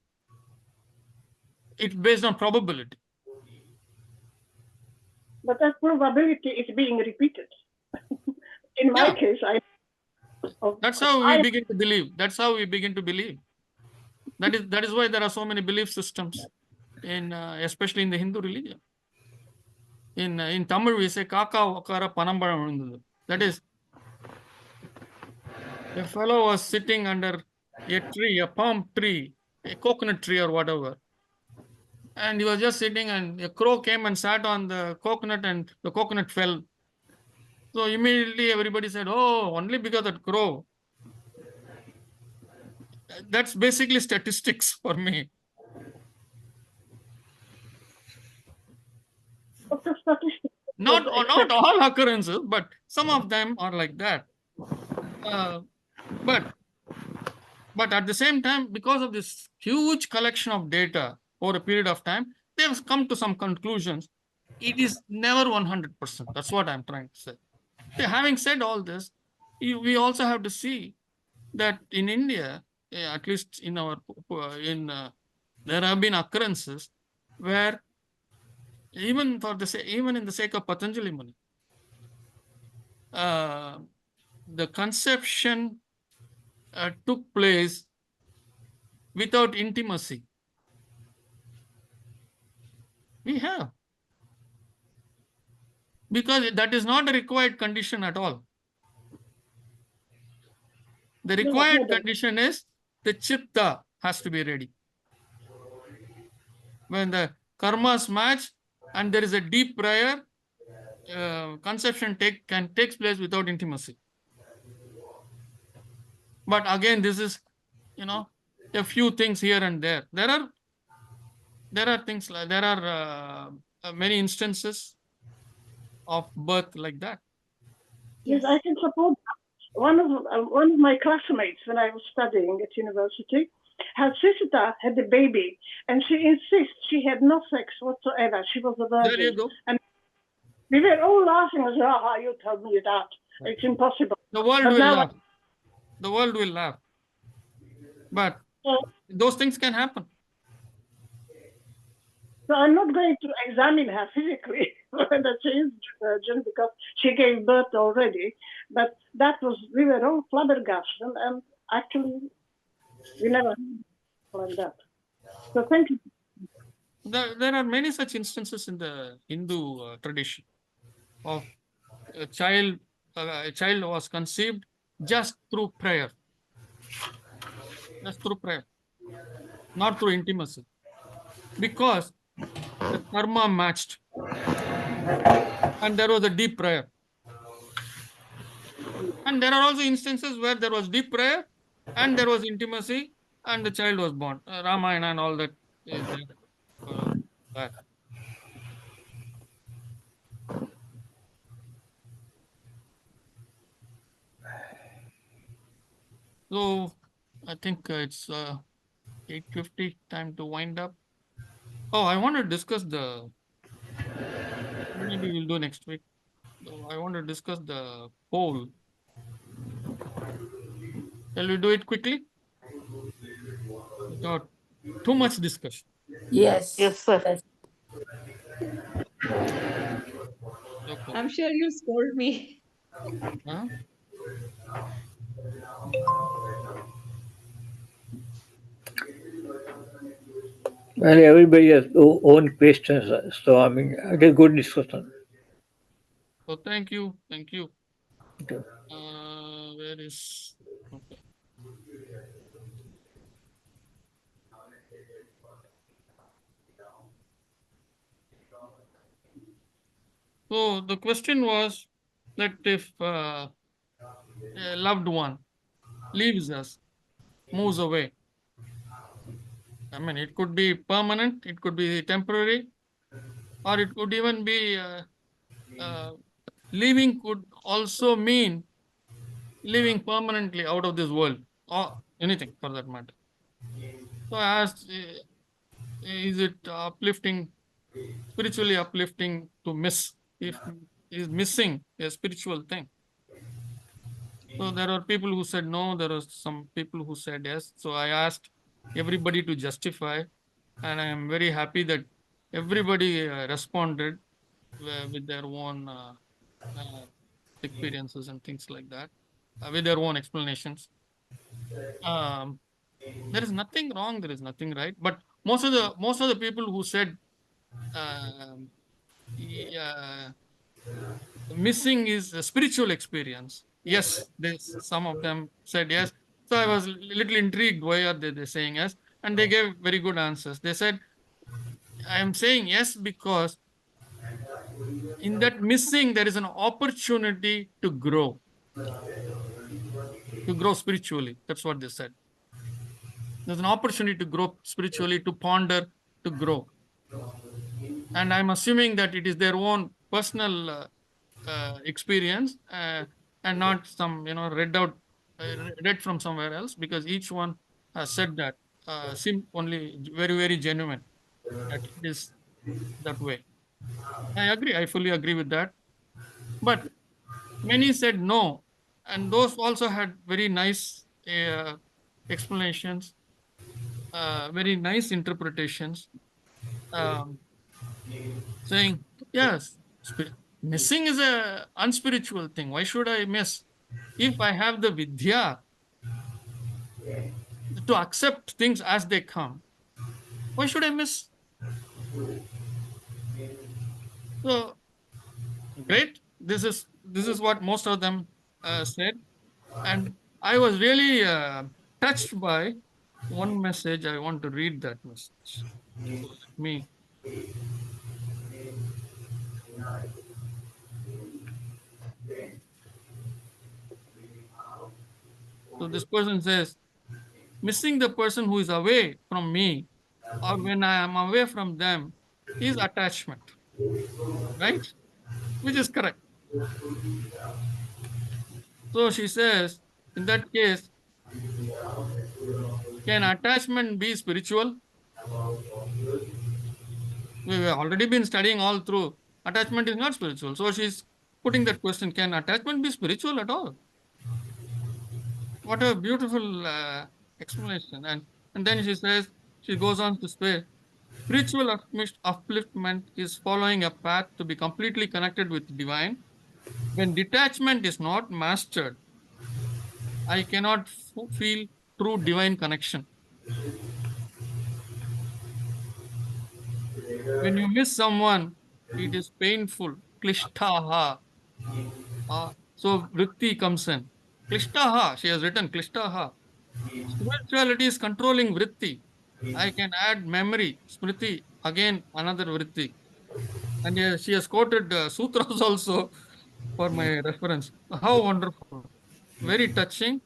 It's based on probability. But that probability is being repeated. In my case, That's how we begin to believe. That's how we begin to believe. That is why there are so many belief systems in especially in the Hindu religion. In Tamil we say kaka vakara panambaram. That is, a fellow was sitting under a tree, a palm tree, a coconut tree or whatever. And he was just sitting and a crow came and sat on the coconut and the coconut fell. So immediately everybody said, oh, only because that crow. That's basically statistics for me. Not all occurrences, but some of them are like that. But at the same time, because of this huge collection of data over a period of time, they have come to some conclusions. It is never 100%. That's what I'm trying to say. Having said all this, we also have to see that in India, at least in our there have been occurrences where even in the sake of Patanjali Muni, the conception took place without intimacy. We have. Because that is not a required condition at all. The required condition is the chitta has to be ready. When the karmas match and there is a deep prayer, conception takes place without intimacy. But again, this is, a few things here and there. There are things like there are many instances of birth like that. Yes, I can support that. One of my classmates when I was studying at university, her sister had a baby, and she insists she had no sex whatsoever. She was a virgin. There you go. And we were all laughing as well. How you told me that? It's impossible. The world But will now laugh. The world will laugh. But those things can happen. So I'm not going to examine her physically whether she is virgin because she gave birth already. But we were all flabbergasted, and actually we never like that. So thank you. There are many such instances in the Hindu tradition of a child was conceived just through prayer. Just through prayer, not through intimacy. Because the karma matched. And there was a deep prayer. And there are also instances where there was deep prayer and there was intimacy and the child was born. Ramayana and all that is there. That. So I think it's 8:50, time to wind up. Oh, I want to discuss maybe we'll do next week. So I want to discuss the poll. Shall we do it quickly? Without too much discussion. Yes. Yes, sir. Yes. Okay. I'm sure you scold me. Huh? Well, everybody has own questions, so I mean, it is good discussion. So thank you. Okay. Where is okay. So the question was that if a loved one leaves us, moves away, I mean, it could be permanent, it could be temporary, or it could even be leaving could also mean living permanently out of this world, or anything for that matter. So I asked, is it uplifting, spiritually uplifting to miss, if is missing a spiritual thing? So there are people who said no, there are some people who said yes. So I asked everybody to justify, and I am very happy that everybody responded with their own experiences and things like that, with their own explanations. There is nothing wrong, there is nothing right, but most of the people who said yeah, missing is a spiritual experience. Yes, some of them said yes. So I was a little intrigued. Why are they saying yes? And they gave very good answers. They said, I am saying yes because in that missing, there is an opportunity to grow spiritually. That's what they said. There's an opportunity to grow spiritually, to ponder, to grow. And I'm assuming that it is their own personal experience and not some read from somewhere else, because each one has said that seem only very, very genuine that it is that way. I fully agree with that, but many said no, and those also had very nice explanations, very nice interpretations, um, saying yes, missing is a unspiritual thing. Why should I miss if I have the vidya to accept things as they come? Why should I miss? So great. This is what most of them said, and I was really touched by one message. I want to read that message. So let me. So this person says, Missing the person who is away from me or when I am away from them is attachment, right? Which is correct. So she says, in that case, can attachment be spiritual? We have already been studying all through. Attachment is not spiritual. So she's putting that question, can attachment be spiritual at all? What a beautiful explanation. And then she says, she goes on to say, spiritual upliftment is following a path to be completely connected with divine. When detachment is not mastered, I cannot feel true divine connection. When you miss someone, it is painful. Klishtaha. So vritti comes in. Klishtaha, she has written Klishtaha. Spirituality is controlling vritti. I can add memory, smriti, again another vritti. And she has quoted sutras also for my reference. How wonderful. Very touching.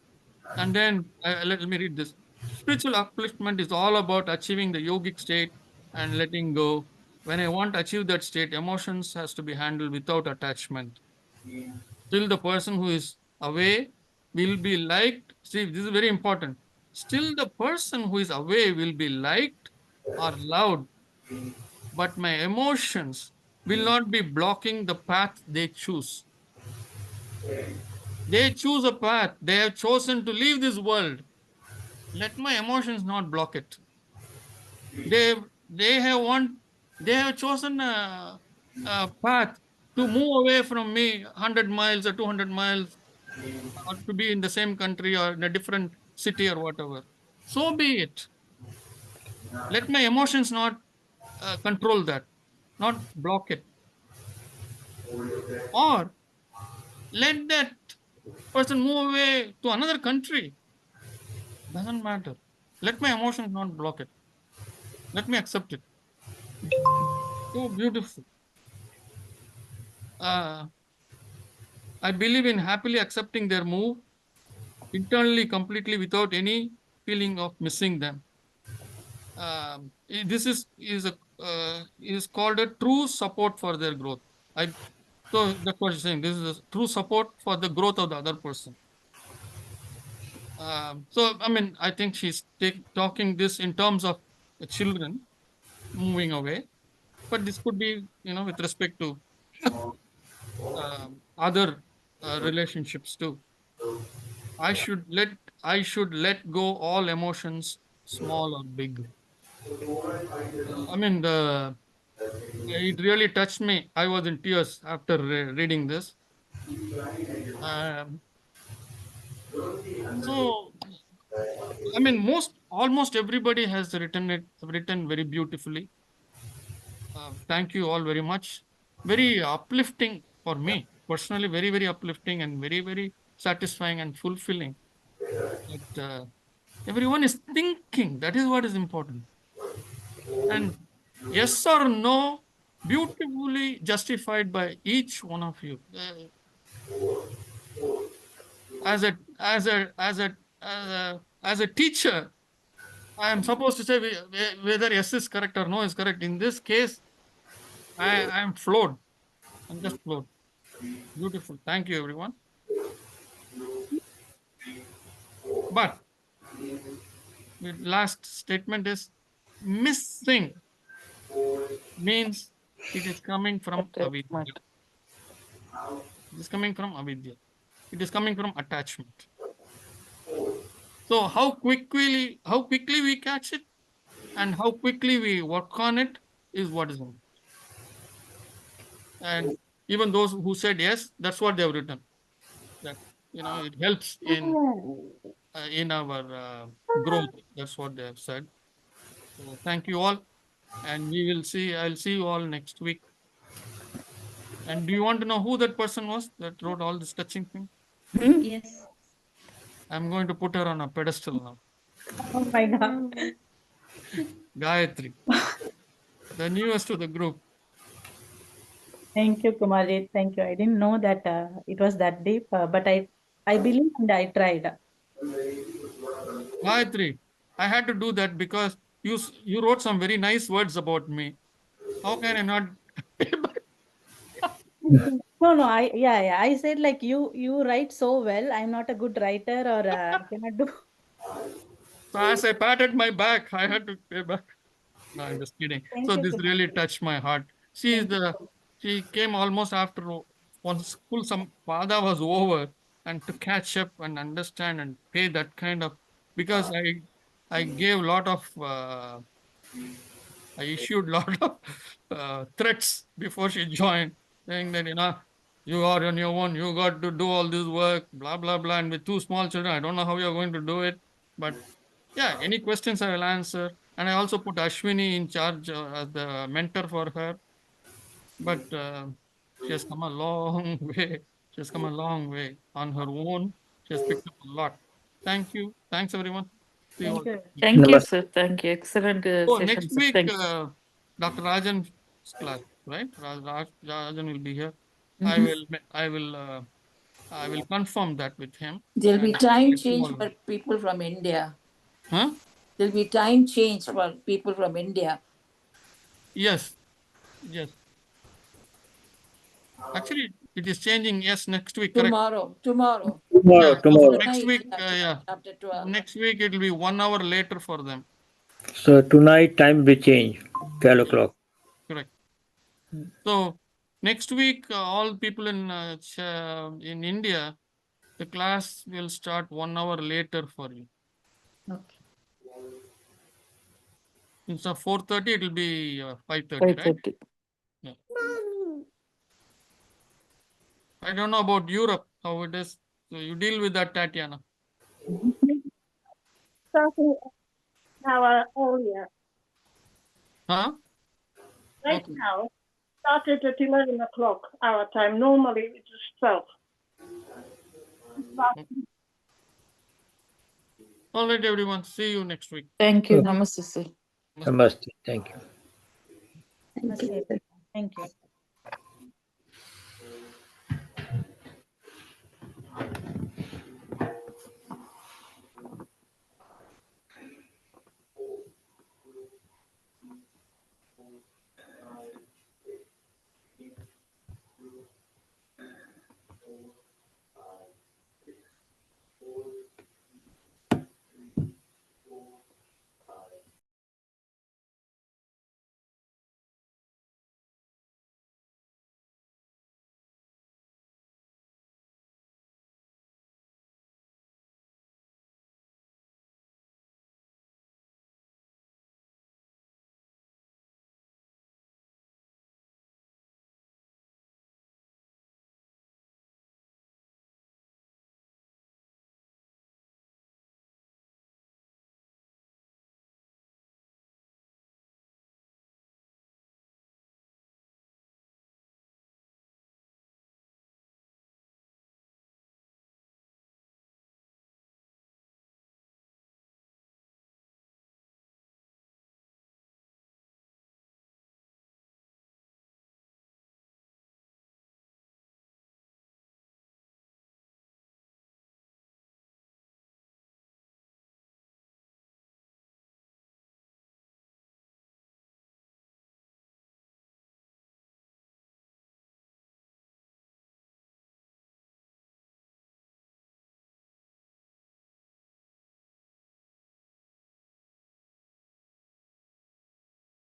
And then let me read this. Spiritual upliftment is all about achieving the yogic state and letting go. When I want to achieve that state, emotions has to be handled without attachment. Still, the person who is away will be liked. See, this is very important. Still, the person who is away will be liked or loved, but my emotions will not be blocking the path they choose. They choose a path. They have chosen to leave this world. Let my emotions not block it. They have chosen a path to move away from me 100 miles or 200 miles or to be in the same country or in a different city or whatever. So be it. Let my emotions not control that, not block it. Or let that person move away to another country. Doesn't matter. Let my emotions not block it. Let me accept it. So beautiful. I believe in happily accepting their move internally, completely, without any feeling of missing them. This is called a true support for their growth. So that's what she's saying. This is a true support for the growth of the other person. So I mean, I think she's talking this in terms of the children moving away, but this could be, with respect to other relationships too. I should let go all emotions, small or big. I mean, it really touched me. I was in tears after reading this. So, I mean, almost everybody has written very beautifully. Thank you all very much. Very uplifting for me personally. Very, very uplifting and very, very satisfying and fulfilling. That everyone is thinking. That is what is important. And yes or no, beautifully justified by each one of you. As a teacher, I am supposed to say whether yes is correct or no is correct. In this case, I am floored. I'm just floored. Beautiful. Thank you, everyone. But the last statement is missing means it is coming from avidya. It is coming from avidya. It is coming from attachment. So how quickly we catch it and how quickly we work on it is what is important. And even those who said yes, that's what they have written. That it helps in our growth. That's what they have said. So thank you all, and I'll see you all next week. And do you want to know who that person was that wrote all this touching thing? Yes. I'm going to put her on a pedestal now. Oh my God. Gayatri, the newest to the group. Thank you, Kumarji. Thank you. I didn't know that it was that deep, but I believe and I tried. Gayatri, I had to do that because you wrote some very nice words about me. How can I not? No, I said like you write so well. I'm not a good writer, or I cannot do. So as I patted my back, I had to pay back. No, I'm just kidding. Thank So you this so really much. touched my heart. Thank you. She came almost after once school some pada was over, and to catch up and understand and pay that kind of, because I gave a lot of I issued a lot of threats before she joined, saying that, you are on your own, you got to do all this work, blah, blah, blah. And with two small children, I don't know how you're going to do it. But yeah, any questions I will answer. And I also put Ashwini in charge as the mentor for her. But she has come a long way. She has come a long way on her own. She has picked up a lot. Thank you. Thanks, everyone. See you all. Thank you. Thank you, Namaste. sir. Thank you. Excellent Oh, session, next sir. week, Thanks. Dr. Rajan's class, right? Rajan will be here. Mhm. I will confirm that with him. There'll be And time change for people from India. huh? There'll be time change for people from India. Yes, yes. Actually, it is changing. Yes, next week, correct? Tomorrow. Tomorrow, Yeah. So tomorrow. next Tonight, week, yeah. after 12. Next week it will be 1 hour later for them. So tonight time will change, 12 o'clock. Correct. So next week, all people in India, the class will start 1 hour later for you. Okay. Instead of 4:30, it will be 5:30, right? 5:30. Yeah. I don't know about Europe, how it is. So you deal with that, Tatiana. Starting an hour earlier. Huh? Right Okay. now, started at 11 o'clock our time. Normally it is 12. All right, everyone. See you next week. Thank you. Okay. Namaste, sir. Namaste. Thank you. Namaste. Thank you.